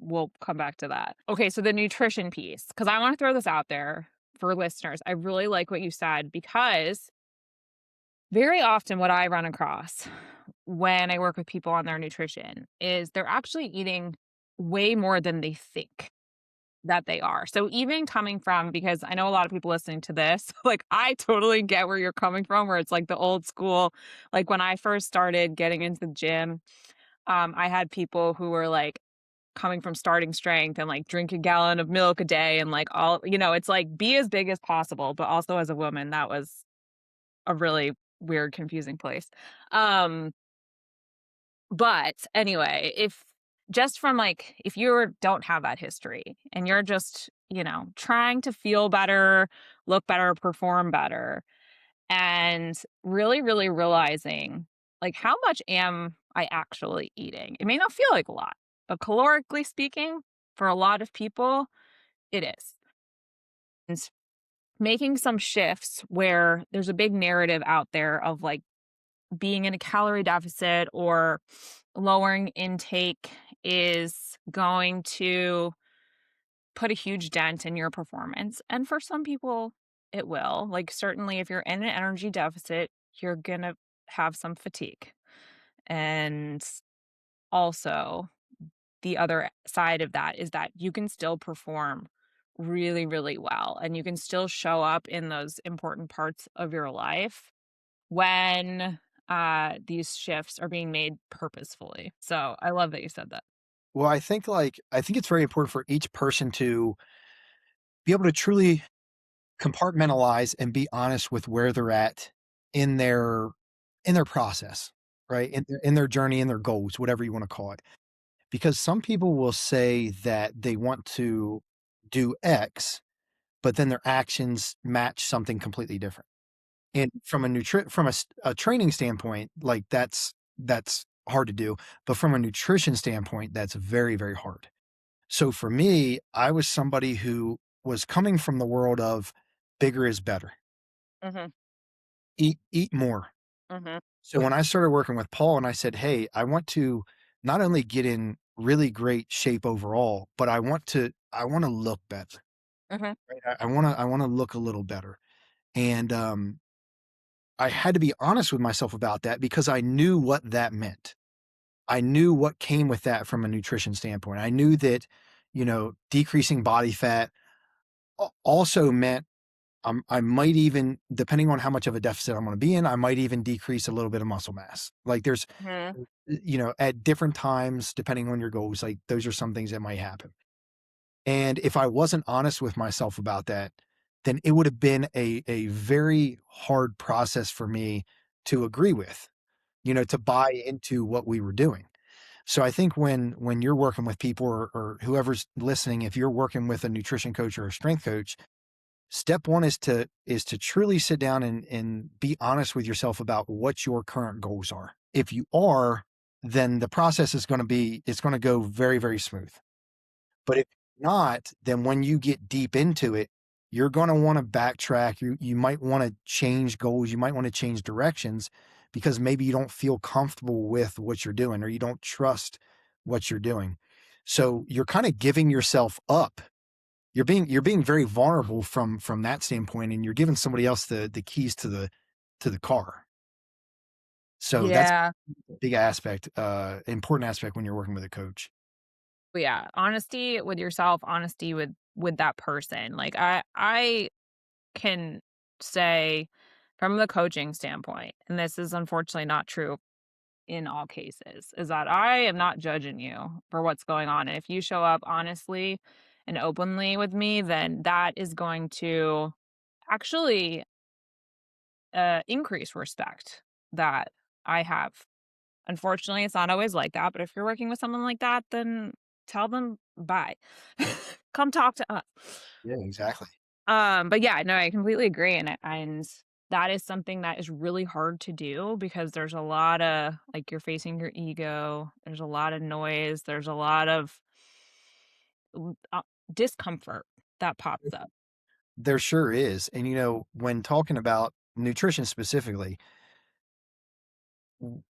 we'll come back to that. Okay, so the nutrition piece, because I want to throw this out there for listeners. I really like what you said because very often what I run across when I work with people on their nutrition is they're actually eating way more than they think that they are. So even coming from, because I know a lot of people listening to this, like I totally get where you're coming from, where it's like the old school, like when I first started getting into the gym, I had people who were like coming from starting strength and like drink a gallon of milk a day and like all, it's like be as big as possible. But also as a woman, that was a really weird, confusing place. Um, but anyway, if just from like if you don't have that history and you're just, trying to feel better, look better, perform better, and really, really realizing like how much am I actually eating? It may not feel like a lot, but calorically speaking, for a lot of people, it is. And making some shifts where there's a big narrative out there of like being in a calorie deficit or lowering intake is going to put a huge dent in your performance. And for some people, it will. Like, certainly, if you're in an energy deficit, you're going to have some fatigue. And also, the other side of that is that you can still perform really, really well and you can still show up in those important parts of your life when these shifts are being made purposefully. So I love that you said that. Well, I think it's very important for each person to be able to truly compartmentalize and be honest with where they're at in their in their process, right? In their journey, in their goals, whatever you want to call it. Because some people will say that they want to do X, but then their actions match something completely different. And from a training standpoint, like that's hard to do, but from a nutrition standpoint, that's very, very hard. So for me, I was somebody who was coming from the world of bigger is better. Mhm. Eat more. Mhm. So when I started working with Paul and I said, "Hey, I want to not only get in really great shape overall, but I want to look better. Mhm. Right? I want to look a little better." And I had to be honest with myself about that because I knew what that meant. I knew what came with that from a nutrition standpoint. I knew that, decreasing body fat also meant I might even, depending on how much of a deficit I'm going to be in, I might even decrease a little bit of muscle mass. Like there's, Mhm. at different times, depending on your goals, like those are some things that might happen. And if I wasn't honest with myself about that, then it would have been a very hard process for me to agree with, to buy into what we were doing. So I think when you're working with people or whoever's listening, if you're working with a nutrition coach or a strength coach, step one is to truly sit down and be honest with yourself about what your current goals are. If you are, then the process is going to be it's going to go very, very smooth. But if not, then when you get deep into it, you're going to want to backtrack. You might want to change goals. You might want to change directions because maybe you don't feel comfortable with what you're doing or you don't trust what you're doing. So you're kind of giving yourself up you're being very vulnerable from that standpoint, and you're giving somebody else the keys to the car. So that's Yeah. a big aspect, important aspect when you're working with a coach. But yeah, honesty with yourself, honesty with that person. Like I can say from the coaching standpoint, and this is unfortunately not true in all cases, is that I am not judging you for what's going on. And if you show up honestly and openly with me, then that is going to actually increase respect that I have. Unfortunately, it's not always like that. But if you're working with someone like that, then tell them bye. Come talk to us. Yeah, exactly. But yeah, no, I completely agree, and that is something that is really hard to do because there's a lot of like, you're facing your ego, there's a lot of noise, there's a lot of discomfort that pops up. There sure is, and, when talking about nutrition specifically,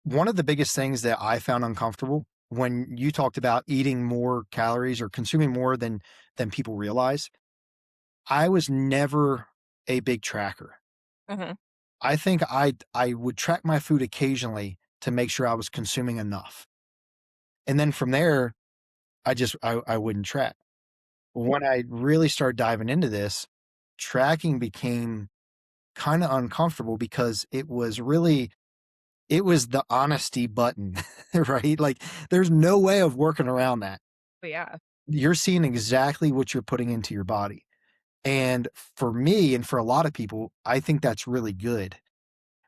one of the biggest things that I found uncomfortable when you talked about eating more calories or consuming more than people realize, I was never a big tracker. Mhm. I think I would track my food occasionally to make sure I was consuming enough. And then from there, I wouldn't track. When I really started diving into this, tracking became kinda uncomfortable because it was the honesty button, right? Like, there's no way of working around that. But yeah. You're seeing exactly what you're putting into your body. And for me and for a lot of people, I think that's really good.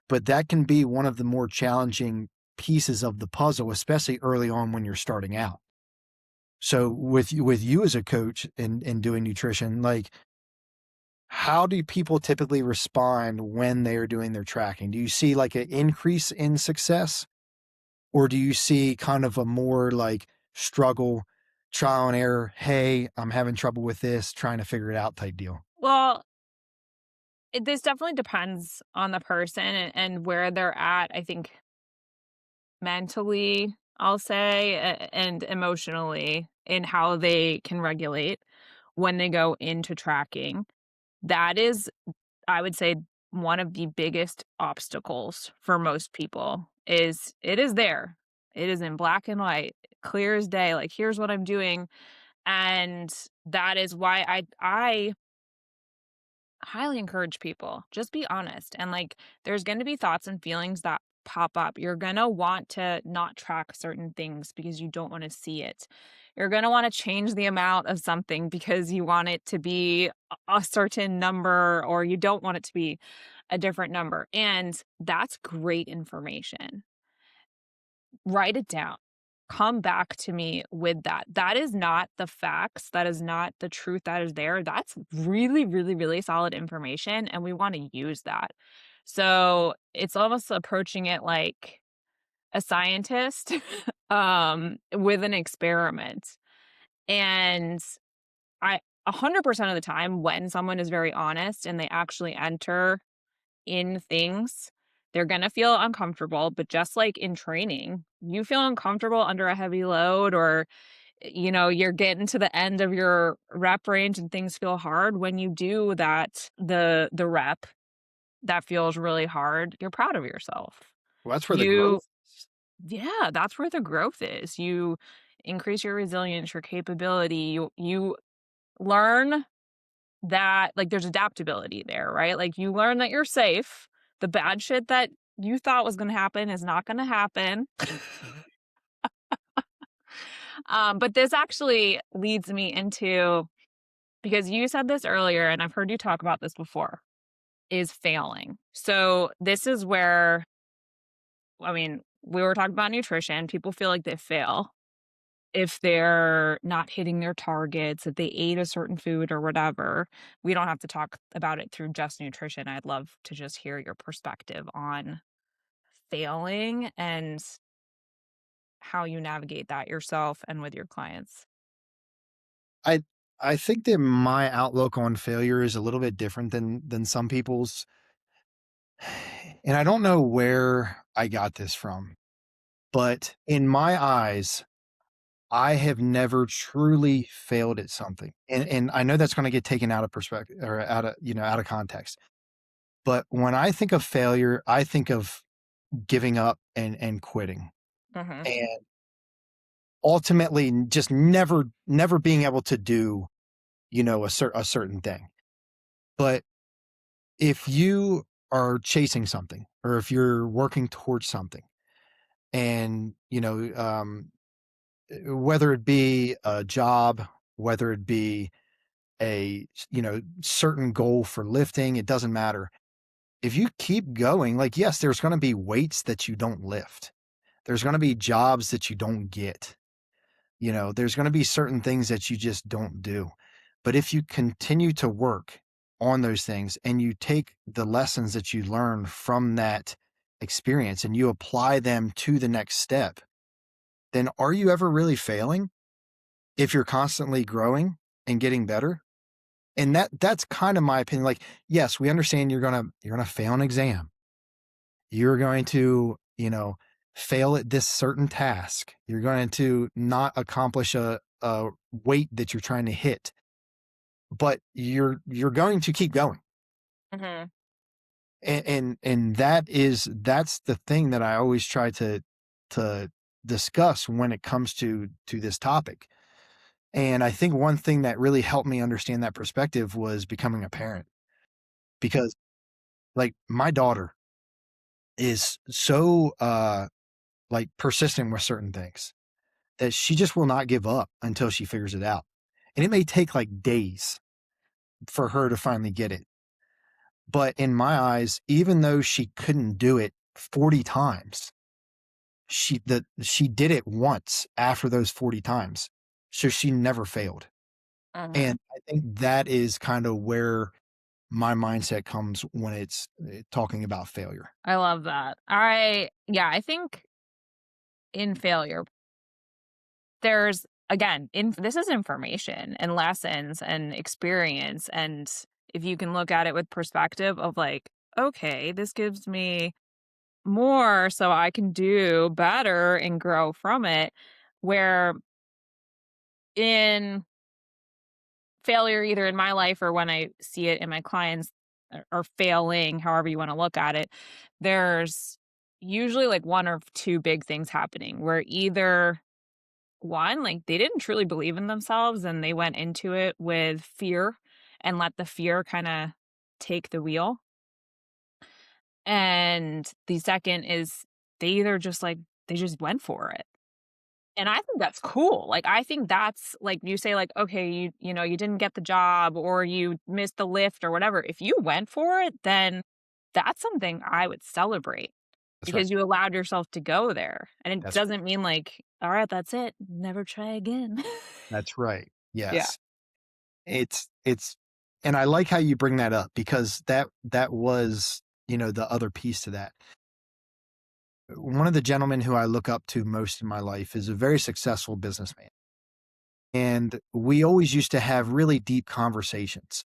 But that can be one of the more challenging pieces of the puzzle, especially early on when you're starting out. So with you as a coach and doing nutrition, like, how do people typically respond when they are doing their tracking? Do you see like an increase in success? Or do you see kind of a more like struggle, trial and error, "Hey, I'm having trouble with this, trying to figure it out," type deal? Well, this definitely depends on the person and where they're at. I think mentally, I'll say, and emotionally in how they can regulate when they go into tracking. That is, I would say, one of the biggest obstacles for most people is it is there. It is in black and white, clear as day. Like, here's what I'm doing. And that is why I highly encourage people, just be honest. And like, there's going to be thoughts and feelings that pop up. You're going to want to not track certain things because you don't want to see it. You're going to want to change the amount of something because you want it to be a certain number, or you don't want it to be a different number. And that's great information. Write it down. Come back to me with that. That is not the facts. That is not the truth that is there. That's really, really, really solid information. And we want to use that. So it's almost approaching it like a scientist with an experiment. And I 100% of the time when someone is very honest and they actually enter in things, they're gonna feel uncomfortable, but just like in training, you feel uncomfortable under a heavy load, or, you're getting to the end of your rep range and things feel hard. When you do that, the rep that feels really hard, you're proud of yourself. Well, that's where the You growth is. Yeah, that's where the growth is. You increase your resilience, your capability, you learn that, like, there's adaptability there, right? Like, you learn that you're safe. The bad shit that you thought was gonna happen is not gonna happen. But this actually leads me into, because you said this earlier, and I've heard you talk about this before, is failing. So this is where, I mean, we were talking about nutrition. People feel like they fail if they're not hitting their targets, if they ate a certain food or whatever. We don't have to talk about it through just nutrition. I'd love to just hear your perspective on failing and how you navigate that yourself and with your clients. I I think that my outlook on failure is a little bit different than some people's, and I don't know where I got this from, but in my eyes, I have never truly failed at something, and I know that's gonna get taken out of perspective or out of, out of context. But when I think of failure, I think of giving up and quitting, Mhm. and ultimately just never being able to do, a certain thing. But if you are chasing something or if you're working towards something and, whether it be a job, whether it be certain goal for lifting, it doesn't matter. If you keep going, like, yes, there's going to be weights that you don't lift. There's going to be jobs that you don't get. There's going to be certain things that you just don't do. But if you continue to work on those things and you take the lessons that you learn from that experience and you apply them to the next step, then are you ever really failing if you're constantly growing and getting better? And that's kind of my opinion. Like, yes, we understand you're gonna fail an exam. You're going to, fail at this certain task. You're going to not accomplish a weight that you're trying to hit, but you're going to keep going. Mhm. And that's the thing that I always try to discuss when it comes to this topic. And I think one thing that really helped me understand that perspective was becoming a parent because like my daughter is so like persistent with certain things that she just will not give up until she figures it out. And it may take like days for her to finally get it. But in my eyes, even though she couldn't do it 40 times, she did it once after those 40 times. So she never failed. Mhm. And I think that is kind of where my mindset comes when it's talking about failure. I love that. I think in failure, there's again, in this is information and lessons and experience, and if you can look at it with perspective of like, okay, this gives me more so I can do better and grow from it, where in failure either in my life or when I see it in my clients or failing, however you want to look at it, there's usually like one or two big things happening where either one, like they didn't truly believe in themselves and they went into it with fear and let the fear kind of take the wheel. And the second is they either just like they just went for it. And I think that's cool. Like, I think that's like you say, like, okay, you didn't get the job or you missed the lift or whatever. If you went for it, then that's something I would celebrate That's right. because you allowed yourself to go there. And it That's doesn't mean like, all right, that's it. Never try again. that's right. Yeah. Yes. It's and I like how you bring that up because that was, the other piece to that. One of the gentlemen who I look up to most in my life is a very successful businessman. And we always used to have really deep conversations.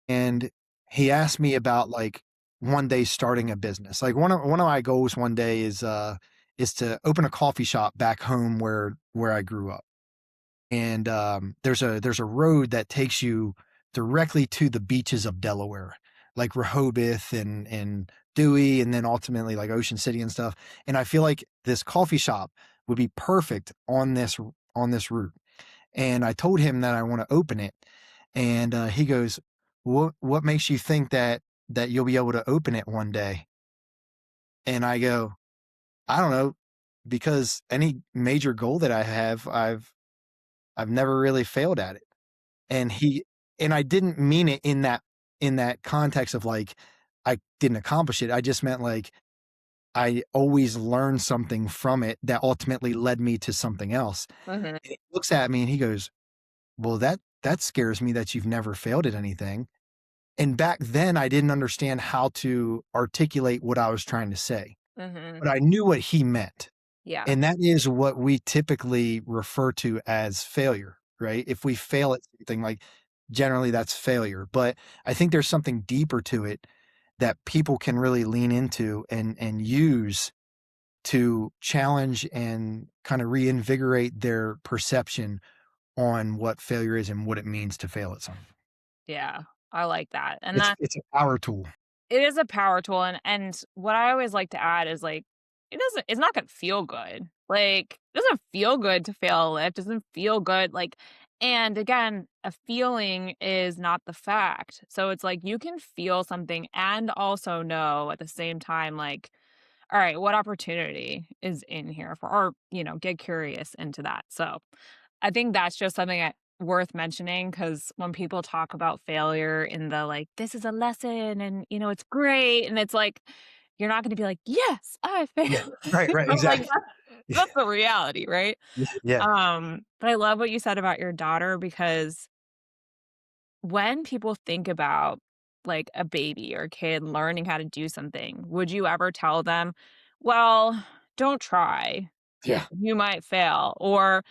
And he asked me about like one day starting a business. Like one of my goals one day is to open a coffee shop back home where I grew up. And there's a road that takes you directly to the beaches of Delaware, like Rehoboth and Dewey, and then ultimately like Ocean City and stuff. And I feel like this coffee shop would be perfect on this route. And I told him that I want to open it, and he goes, What makes you think that you'll be able to open it one day?" And I go, "I don't know, because any major goal that I have, I've never really failed at it." And I didn't mean it in that context of like I didn't accomplish it. I just meant like I always learned something from it that ultimately led me to something else. Mhm. And he looks at me and he goes, "Well, that scares me that you've never failed at anything." And back then I didn't understand how to articulate what I was trying to say, Mhm. but I knew what he meant. Yeah. And that is what we typically refer to as failure, right? If we fail at something, like, generally that's failure, but I think there's something deeper to it that people can really lean into and use to challenge and kind of reinvigorate their perception on what failure is and what it means to fail at something. Yeah, I like that, and It's that it's a power tool. it is a power tool, and what I always like to add is, like, it's not gonna feel good. Like, it doesn't feel good to fail a lift, doesn't feel good, like and again, a feeling is not the fact. So it's like you can feel something and also know at the same time, like, "All right, what opportunity is in here for" or, get curious into that. So, I think that's just something worth mentioning because when people talk about failure in the like, this is a lesson and it's great. And it's like, you're not going to be like, yes, I Yeah. failed. Right, right, But like, exactly. that's the reality, right? Yeah, yeah, But I love what you said about your daughter because when people think about like a baby or a kid learning how to do something, would you ever tell them, well, don't try. yeah. You might fail. Or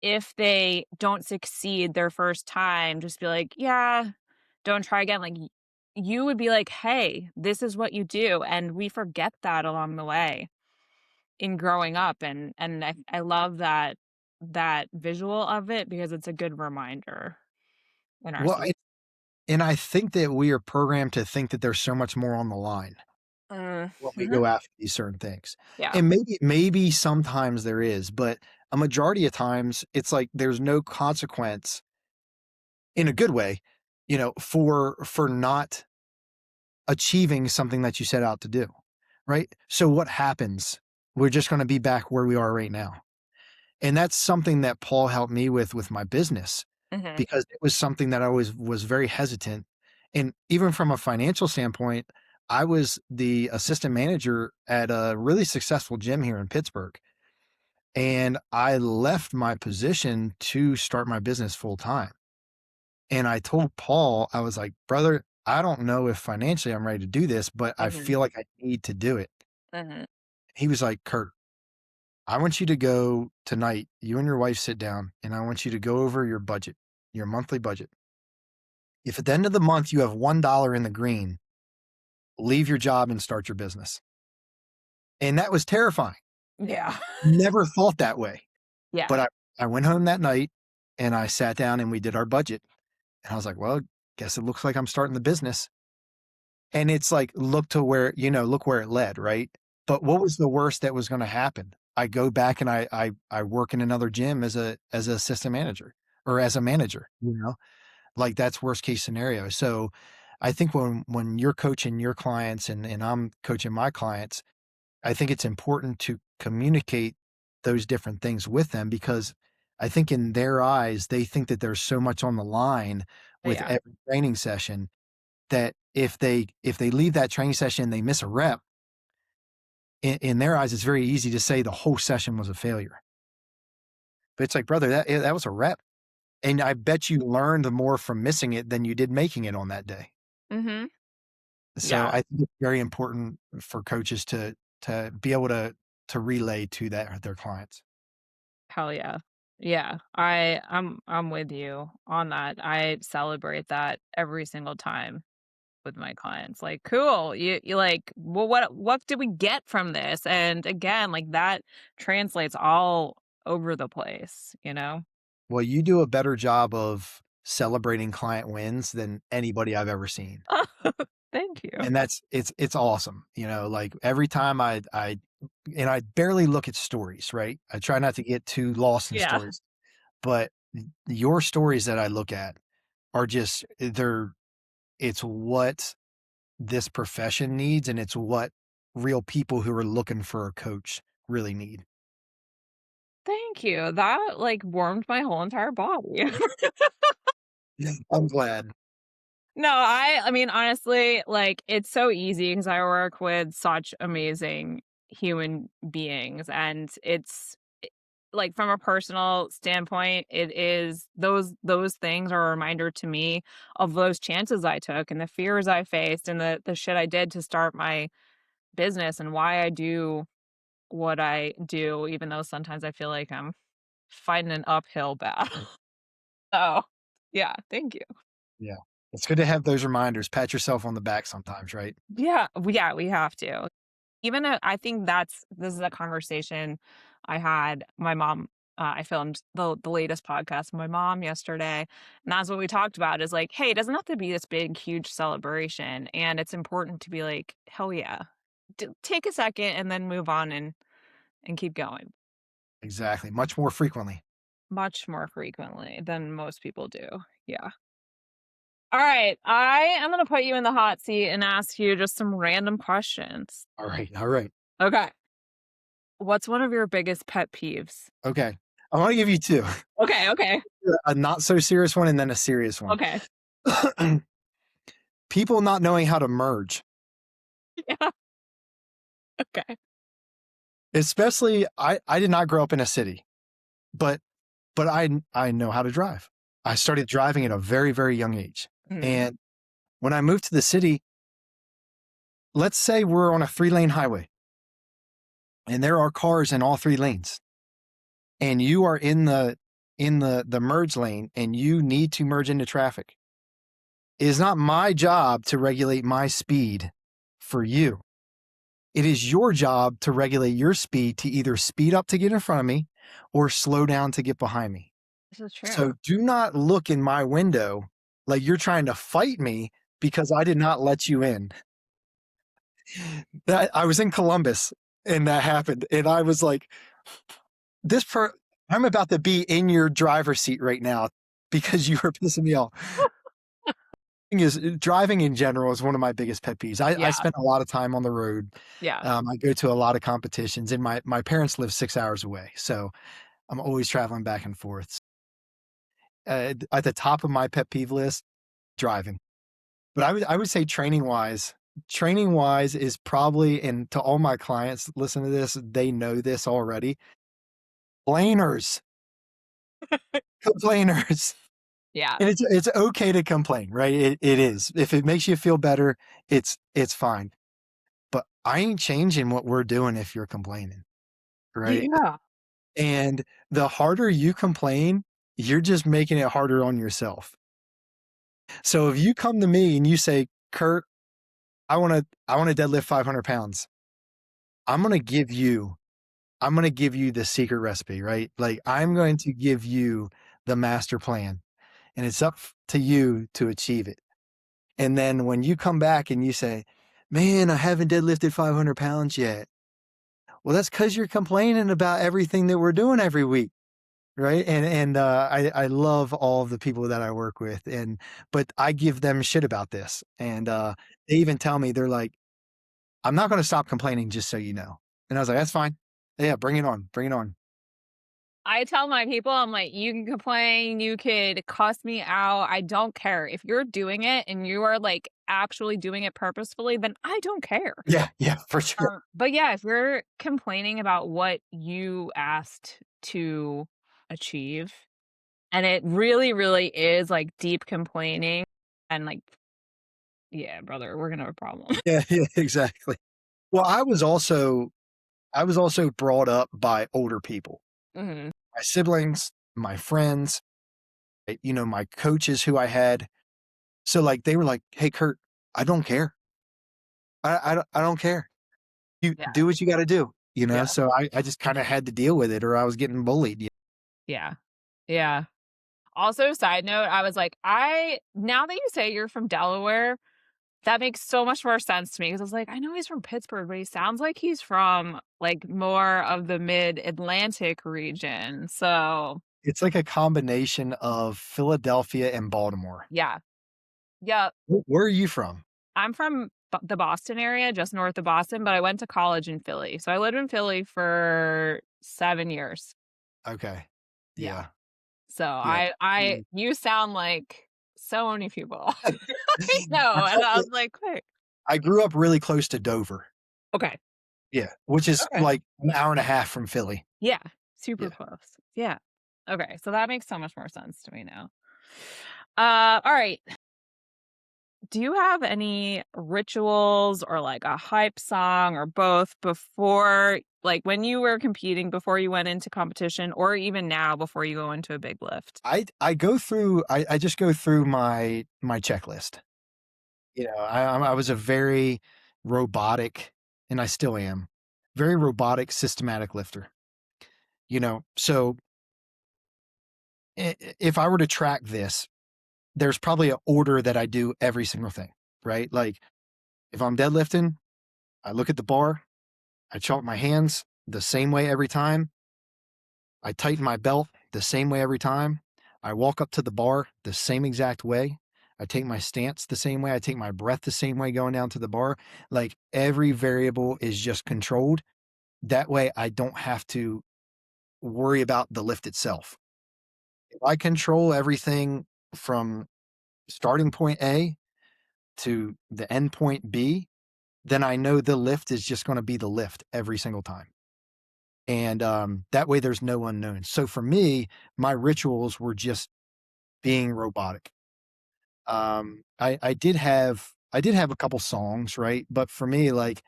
if they don't succeed their first time, just be like, "Yeah, don't try again." Like, you would be like, "Hey, this is what you do," and we forget that along the way in growing up, and I love that visual of it because it's a good reminder in our Well, society. and I think that we are programmed to think that there's so much more on the line when we Mhm. go after these certain things. Yeah. And maybe sometimes there is, but a majority of times it's like there's no consequence in a good way, for not achieving something that you set out to do, right? So what happens? We're just gonna be back where we are right now. And that's something that Paul helped me with my business, Mhm. because it was something that I was very hesitant. And even from a financial standpoint, I was the assistant manager at a really successful gym here in Pittsburgh. And I left my position to start my business full time. And I told Paul, I was like, brother, I don't know if financially I'm ready to do this, but I Mhm. feel like I need to do it. Mhm. He was like, Kurt, I want you to go tonight, you and your wife sit down, and I want you to go over your budget, your monthly budget. If at the end of the month you have $1 in the green, leave your job and start your business. And that was terrifying. Yeah. Never thought that way. Yeah. But I went home that night and I sat down and we did our budget. And I was like, well, guess it looks like I'm starting the business. And it's like, look where it led, right? But what was the worst that was going to happen? I go back and I work in another gym as a assistant manager or as a manager, like that's worst case scenario. So I think when you're coaching your clients and I'm coaching my clients, I think it's important to communicate those different things with them because I think in their eyes, they think that there's so much on the line with Yeah. every training session that if they leave that training session, they miss a rep, in their eyes, it's very easy to say the whole session was a failure. But it's like, brother, that was a rep. And I bet you learned more from missing it than you did making it on that day. Mhm. So Yeah. I think it's very important for coaches to be able to relay to their clients. Hell yeah. Yeah. I'm with you on that. I celebrate that every single time with my clients. Like, cool. You like, well, what did we get from this? And again, like that translates all over the place? Well, you do a better job of celebrating client wins than anybody I've ever seen. Thank you. And it's awesome. Like every time I barely look at stories, right? I try not to get too lost in Yeah. stories, but your stories that I look at are just it's what this profession needs, and it's what real people who are looking for a coach really need. Thank you. That like warmed my whole entire body. Yeah. I'm glad. No, I mean, honestly, like, it's so easy because I work with such amazing human beings, and like, from a personal standpoint, it is those things are a reminder to me of those chances I took and the fears I faced and the shit I did to start my business and why I do what I do, even though sometimes I feel like I'm fighting an uphill battle. So, yeah, thank you. Yeah. It's good to have those reminders. Pat yourself on the back sometimes, right? Yeah, we have to. even I think this is a conversation I had my mom. I filmed the latest podcast with my mom yesterday, and that's what we talked about. Is like, hey, it doesn't have to be this big, huge celebration, and it's important to be like, hell yeah, take a second and then move on and keep going. Exactly. Much more frequently. Much more frequently than most people do. Yeah. All right, I am gonna put you in the hot seat and ask you just some random questions. All right. All right. Okay. What's one of your biggest pet peeves? Okay. I want to give you two, Okay, okay, a not so serious one and then a serious one. okay. People not knowing how to merge, Yeah, okay. especially I did not grow up in a city, but I know how to drive. I started driving at a very, very young age. Mhm. And when I moved to the city, let's say we're on a 3-lane highway and there are cars in all 3 lanes and you are in the merge lane and you need to merge into traffic. It is not my job to regulate my speed for you. It is your job to regulate your speed to either speed up to get in front of me or slow down to get behind me. This is true. So do not look in my window like you're trying to fight me because I did not let you in. That I was in Columbus and that happened. And I was like, this per I'm about to be in your driver's seat right now because you are pissing me off. Thing is, driving in general is one of my biggest pet peeves. I Yeah, spend a lot of time on the road. yeah. I go to a lot of competitions, and my parents live 6 hours away, so I'm always traveling back and forth. At the top of my pet peeve list, driving. But I would say training wise is probably, and to all my clients listen to this, they know this already. Complainers, complainers. Yeah. And it's okay to complain, right? It is. If it makes you feel better, it's fine. But I ain't changing what we're doing if you're complaining, right? Yeah. And the harder you complain, you're just making it harder on yourself. So if you come to me and you say, Kurt, I wanna deadlift 500 pounds, I'm gonna give you I'm gonna give you the secret recipe, right? Like I'm going to give you the master plan, and it's up to you to achieve it. And then when you come back and you say, man, I haven't deadlifted 500 pounds yet. Well, that's because you're complaining about everything that we're doing every week. Right. I love all of the people that I work with. But I give them shit about this. They even tell me, they're like, I'm not going to stop complaining, just so you know. And I was like, that's fine. Yeah, bring it on. Bring it on. I tell my people, I'm like, you can complain, you could cuss me out. I don't care. If you're doing it and you are like actually doing it purposefully, then I don't care. Yeah. Yeah, for sure. But yeah, if you're complaining about what you asked to achieve, and it really, really is like deep complaining, and like, yeah, brother, we're gonna have a problem. Yeah, yeah, exactly. Well, I was also brought up by older people, Mhm. my siblings, my friends, my coaches who I had. So like they were like, "Hey, Kurt, I don't care. I don't care. You Yeah, do what you got to do." yeah, So I just kind of had to deal with it, or I was getting bullied. yeah, yeah. Also, side note, I was like, I now that you say you're from Delaware, that makes so much more sense to me because I was like, I know he's from Pittsburgh, but he sounds like he's from like more of the mid-Atlantic region. So It's like a combination of Philadelphia and Baltimore. yeah. Yeah. Where are you from? I'm from the Boston area, just north of Boston, but I went to college in Philly. So I lived in Philly for 7 years. Okay. Yeah. Yeah. So Yeah. I Mm. you sound like so many people I know, and I I was like, "Wait." I grew up really close to Dover. Okay. Yeah, which is Okay. like an hour and a half from Philly. Yeah. Super Yeah. close. Yeah. Okay, so that makes so much more sense to me now. All right. Do you have any rituals or like a hype song or both before, like when you were competing, before you went into competition, or even now before you go into a big lift? I just go through my checklist. I was a very robotic. and I still am. Very robotic, systematic lifter. So if I were to track this, there's probably an order that I do every single thing, right? Like if I'm deadlifting, I look at the bar, I chalk my hands the same way every time. I tighten my belt the same way every time. I walk up to the bar the same exact way. I take my stance the same way. I take my breath the same way going down to the bar. Like every variable is just controlled. That way I don't have to worry about the lift itself. If I control everything from starting point A to the end point B, then I know the lift is just going to be the lift every single time. And that way there's no unknowns. So for me, my rituals were just being robotic. I did have a couple songs, right? But for me, like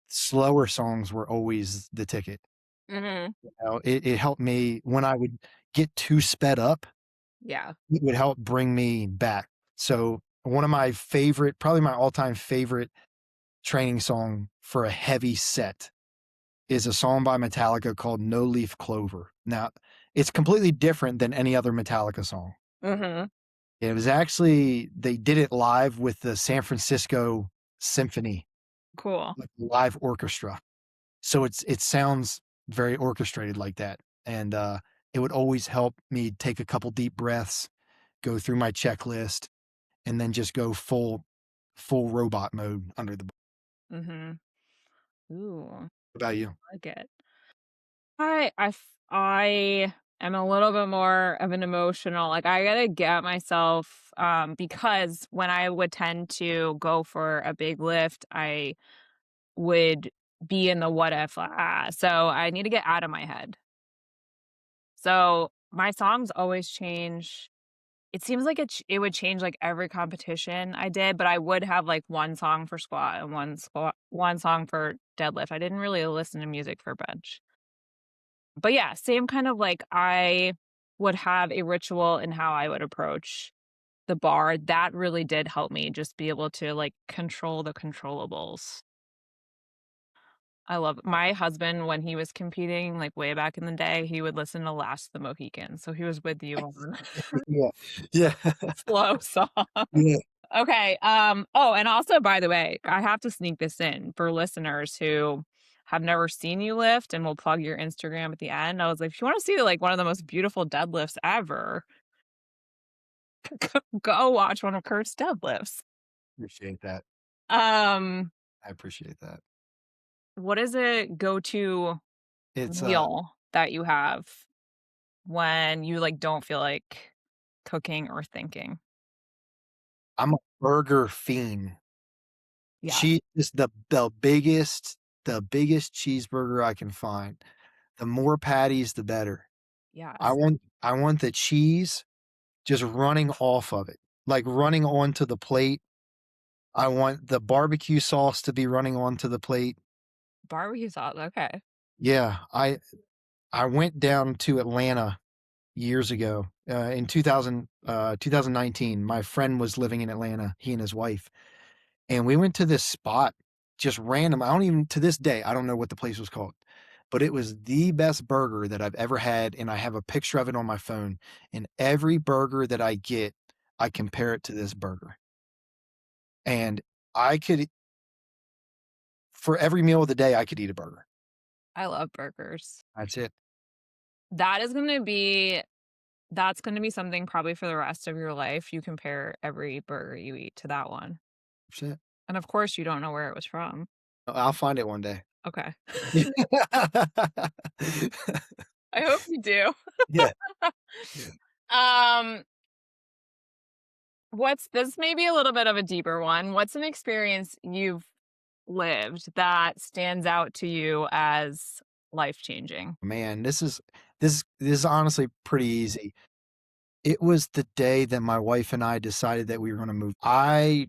slower songs were always the ticket. Mhm. It helped me when I would get too sped up, Yeah. it would help bring me back. So one of my favorite, probably my all-time favorite training song for a heavy set is a song by Metallica called No Leaf Clover. Now, it's completely different than any other Metallica song. Mhm. It was actually they did it live with the San Francisco Symphony, Cool. like live orchestra. So it sounds very orchestrated like that. And it would always help me take a couple deep breaths, go through my checklist, and then just go full robot mode under the. Mhm. Ooh, What about you? I like it. I am a little bit more of an emotional, like, I gotta get myself, because when I would tend to go for a big lift, I would be in the what if, so I need to get out of my head. So, my songs always change. It seems like it would change, like, every competition I did, but I would have, like, one song for squat and one song for deadlift. I didn't really listen to music for bench. But yeah, same kind of like I would have a ritual in how I would approach the bar. That really did help me just be able to like control the controllables. I love my husband when he was competing, like way back in the day, he would listen to Last of the Mohicans. So he was with you on Yeah. Yeah. slow song. Yeah. Okay. Oh, and also by the way, I have to sneak this in for listeners who have never seen you lift and we'll plug your Instagram at the end. I was like, if you want to see like one of the most beautiful deadlifts ever, go watch one of Kurt's deadlifts. Appreciate that. Um, I appreciate that. what is a go-to It's meal that you have when you like don't feel like cooking or thinking? I'm a burger fiend. Yeah. Cheese is the biggest cheeseburger I can find. The more patties, the better. I Yes. want I want the cheese just running off of it, like running onto the plate. I want the barbecue sauce to be running onto the plate. Barbecue sauce. Okay. Yeah, I went down to Atlanta years ago, in 2019. My friend was living in Atlanta, he and his wife, and we went to this spot, just random. I don't even to this day, I don't know what the place was called, but it was the best burger that I've ever had, and I have a picture of it on my phone, and every burger that I get, I compare it to this burger, and I could for every meal of the day, I could eat a burger. I love burgers. That's it. That is gonna be That's gonna be something probably for the rest of your life. You compare every burger you eat to that one. That's it. And of course, you don't know where it was from. I'll find it one day. Okay. I hope you do. Yeah, yeah. Um, what's this may be a little bit of a deeper one. What's an experience you've lived that stands out to you as life-changing? Man, this is honestly pretty easy. It was the day that my wife and I decided that we were gonna move. I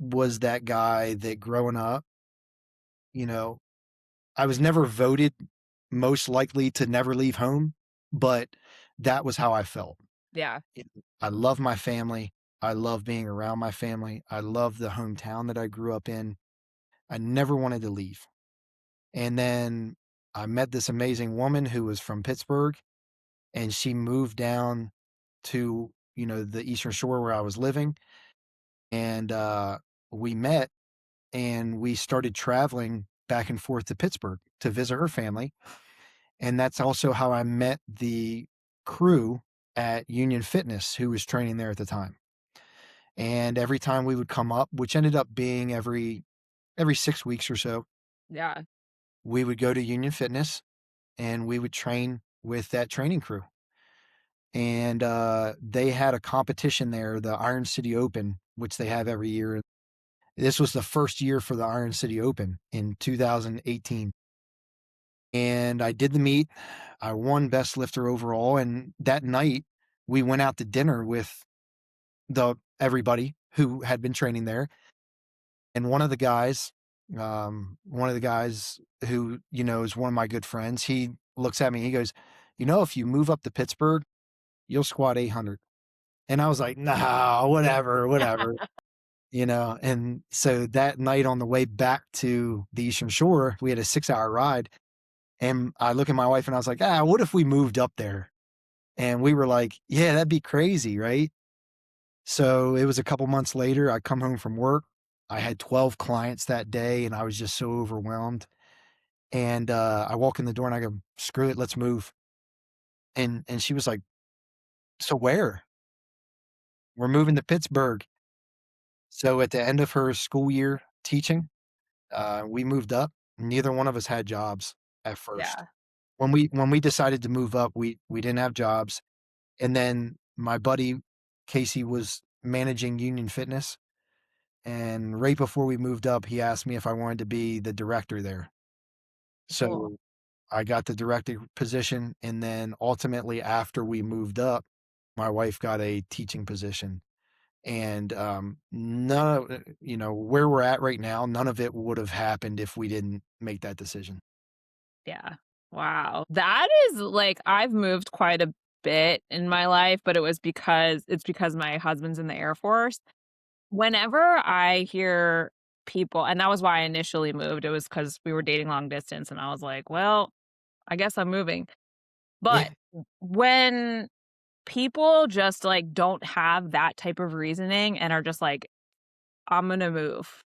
was that guy that growing up, you know, I was never voted most likely to never leave home, but that was how I felt. Yeah. It I love my family. I love being around my family. I love the hometown that I grew up in. I never wanted to leave. And then I met this amazing woman who was from Pittsburgh, and she moved down to, the Eastern Shore where I was living, and, we met, and we started traveling back and forth to Pittsburgh to visit her family, and that's also how I met the crew at Union Fitness who was training there at the time. And every time we would come up, which ended up being every 6 weeks or so, Yeah. we would go to Union Fitness and we would train with that training crew. And, they had a competition there, the Iron City Open, which they have every year. This was the first year for the Iron City Open in 2018. And I did the meet. I won best lifter overall, and that night, we went out to dinner with the everybody who had been training there, and one of the guys who, is one of my good friends, he looks at me, he goes, If you move up to Pittsburgh, you'll squat 800." And I was like, "Nah, whatever, whatever." And so that night on the way back to the Eastern Shore, we had a 6-hour ride, and I look at my wife and I was like, what if we moved up there?" And we were like, "Yeah, that'd be crazy, right?" So it was a couple months later, I come home from work. I had 12 clients that day and I was just so overwhelmed. And I walk in the door and I go, "Screw it, let's move." And she was like, "So where?" "We're moving to Pittsburgh." So at the end of her school year teaching, we moved up. Neither one of us had jobs at first. Yeah. When we decided to move up, we didn't have jobs. And then my buddy Casey was managing Union Fitness. And right before we moved up, he asked me if I wanted to be the director there. Cool. So I got the director position. And then ultimately, after we moved up, my wife got a teaching position. And none of, where we're at right now, none of it would have happened if we didn't make that decision. Yeah. Wow. That is like I've moved quite a bit in my life, but it's because my husband's in the Air Force. Whenever I hear people, and that was why I initially moved, it was because we were dating long distance and I was like, "Well, I guess I'm moving." But Yeah. when people just, like, don't have that type of reasoning and are just like, "I'm gonna move,"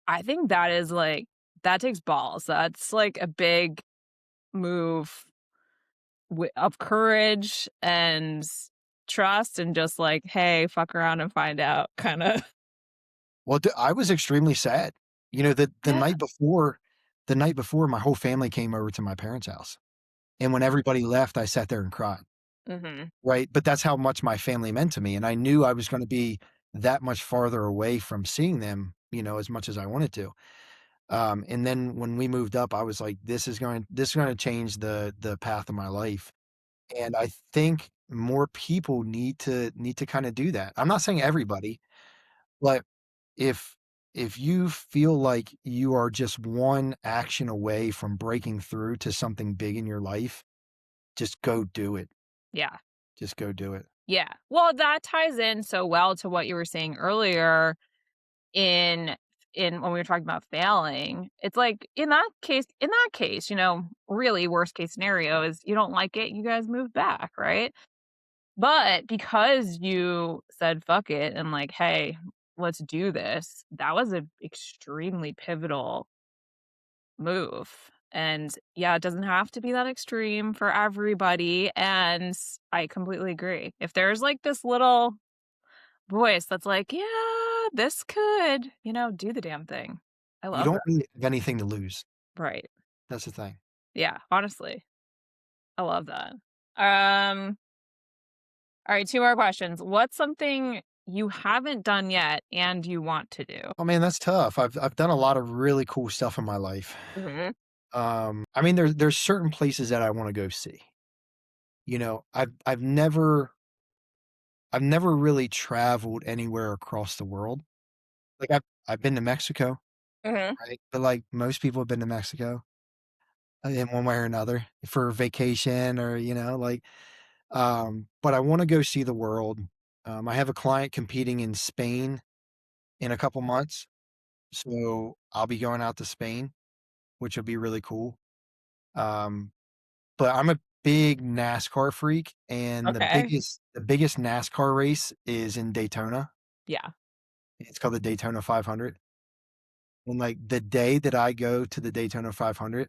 I think that is, like that takes balls. That's, like, a big move of courage and trust and just like, "Hey, fuck around and find out," kinda. Well, I was extremely sad. The Yeah. night before, my whole family came over to my parents' house. And when everybody left, I sat there and cried. Mhm. Right? But that's how much my family meant to me, and I knew I was gonna be that much farther away from seeing them, as much as I wanted to. And then when we moved up, I was like, "This is gonna change the path of my life." And I think more people need to kinda do that. I'm not saying everybody, but if if you feel like you are just one action away from breaking through to something big in your life, just go do it. Yeah. Just go do it. Yeah. Well, that ties in so well to what you were saying earlier in when we were talking about failing. It's like in that case, really worst case scenario is you don't like it, you guys move back, right? But because you said fuck it and like, "Hey, let's do this." That was an extremely pivotal move. And yeah, it doesn't have to be that extreme for everybody. And I completely agree. If there's like this little voice that's like, yeah, this could, do the damn thing. I You love don't that. really have anything to lose. Right. That's the thing. Yeah. Honestly, I love that. Um, all right. Two more questions. What's something you haven't done yet and you want to do? Oh, man, that's tough. I've done a lot of really cool stuff in my life. Hmm. I mean, there's certain places that I wanna go see. I've never really traveled anywhere across the world. Like, I've been to Mexico, Hmm. right? But, like, most people have been to Mexico, in one way or another for vacation or, but I wanna go see the world. I have a client competing in Spain in a couple months. So I'll be going out to Spain, which will be really cool. Um, but I'm a big NASCAR freak, and Okay. the biggest NASCAR race is in Daytona. Yeah. It's called the Daytona 500. And like the day that I go to the Daytona 500,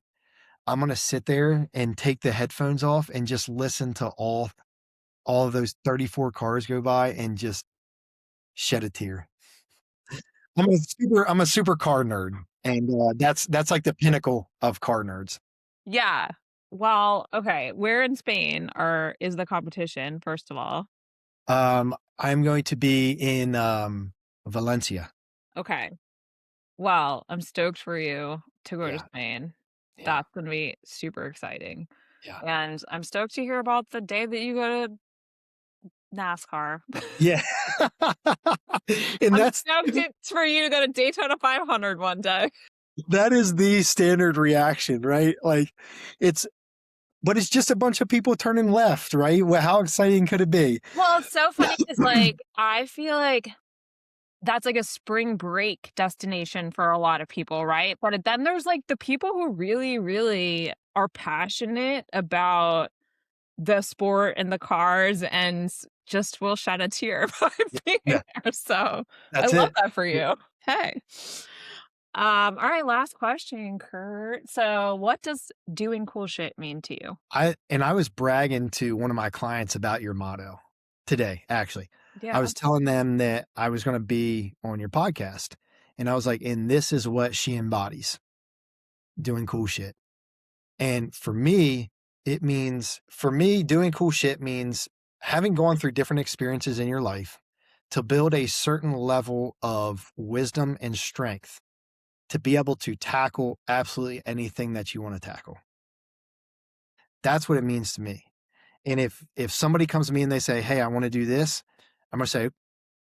I'm gonna sit there and take the headphones off and just listen to all of those 34 cars go by and just shed a tear. I'm a super car nerd, and, that's like the pinnacle of car nerds. Yeah. Well, okay, where in Spain are is the competition, first of all? I'm going to be in, Valencia. Okay. Well, I'm stoked for you to go to Yeah, Spain. yeah, That's gonna be super exciting, yeah. and I'm stoked to hear about the day that you go to NASCAR. Yeah. And I'm stoked it's for you to go to Daytona 500 one day. that is the standard reaction, right? Like, it's but it's just a bunch of people turning left, right? Well, how exciting could it be? Well, it's so funny because, like, I feel like that's like a spring break destination for a lot of people, right? But then there's, like, the people who really, really are passionate about the sport and the cars and just will shed a tear by Yeah, being yeah, there, so I that's love it. that for you. Hey. Alright, last question, Kurt. So, what does doing cool shit mean to you? I was bragging to one of my clients about your motto today, actually. I Yeah. was telling them that I was gonna be on your podcast, and I was like, "And this is what she embodies, doing cool shit." And for me, doing cool shit means having gone through different experiences in your life to build a certain level of wisdom and strength to be able to tackle absolutely anything that you wanna tackle. That's what it means to me. And if somebody comes to me and they say, "Hey, I wanna do this," I'm gonna say,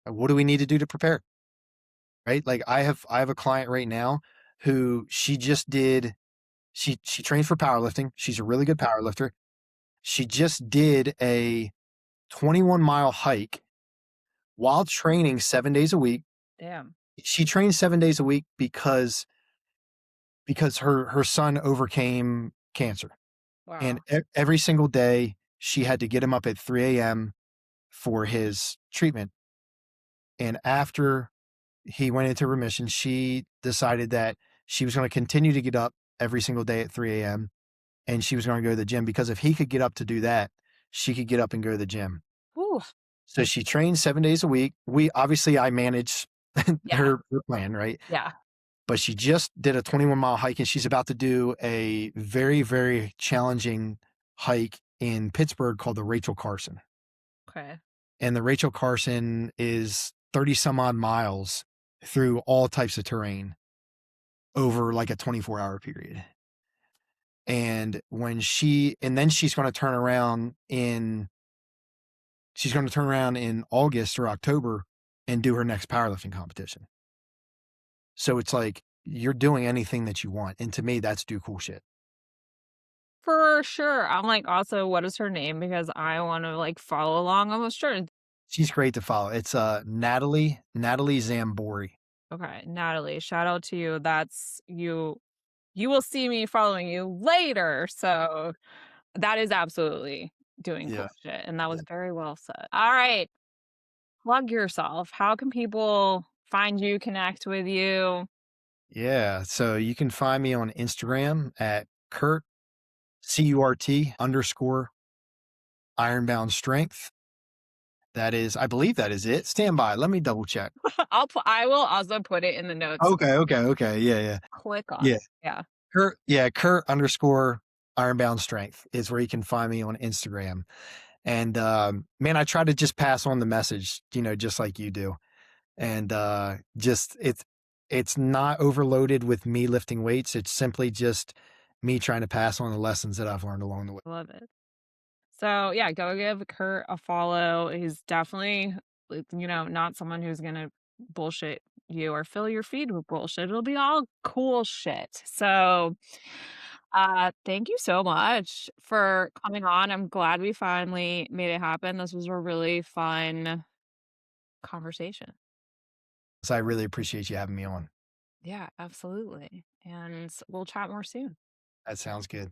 "What do we need to do to prepare?" Right? Like, I have a client right now who she trains for powerlifting. She's a really good powerlifter. She just did a 21-mile hike while training 7 days a week. Damn. She trains 7 days a week because her son overcame cancer, and Wow. every single day, she had to get him up at 3 AM for his treatment, and after he went into remission, she decided that she was gonna continue to get up every single day at 3 AM, and she was gonna go to the gym because if he could get up to do that, she could get up and go to the gym. Whew. So she trains 7 days a week. I manage Yeah. her plan, right? Yeah. But she just did a 21-mile hike, and she's about to do a very, very challenging hike in Pittsburgh called the Rachel Carson. Okay. And the Rachel Carson is 30 some odd miles through all types of terrain over like a 24-hour period. And then she's going to turn around in August or October and do her next powerlifting competition. So it's like you're doing anything that you want. And to me, that's do cool shit. For sure. I'm like, also, what is her name? Because I wanna, like, follow along almost sure. She's great to follow. It's Natalie Zambori. Okay, Natalie, shout out to you. That's you will see me following you later, so that is absolutely doing Yeah. cool shit, and that Yeah. was very well said. Alright, plug yourself. How can people find you, connect with you? Yeah. So you can find me on Instagram at Kurt CURT underscore ironbound strength. I believe that is it. Stand by. Let me double check. I will also put it in the notes. Okay. Okay. Okay. Yeah. Yeah. Click on Yeah. it. Yeah. Kurt underscore ironbound strength is where you can find me on Instagram. And man, I try to just pass on the message, just like you do. And just it's not overloaded with me lifting weights. It's simply just me trying to pass on the lessons that I've learned along the way. Love it. So, yeah, go give Kurt a follow. He's definitely, like, not someone who's gonna bullshit you or fill your feed with bullshit. It'll be all cool shit. So, thank you so much for coming on. I'm glad we finally made it happen. This was a really fun conversation. So I really appreciate you having me on. Yeah, absolutely. And we'll chat more soon. That sounds good.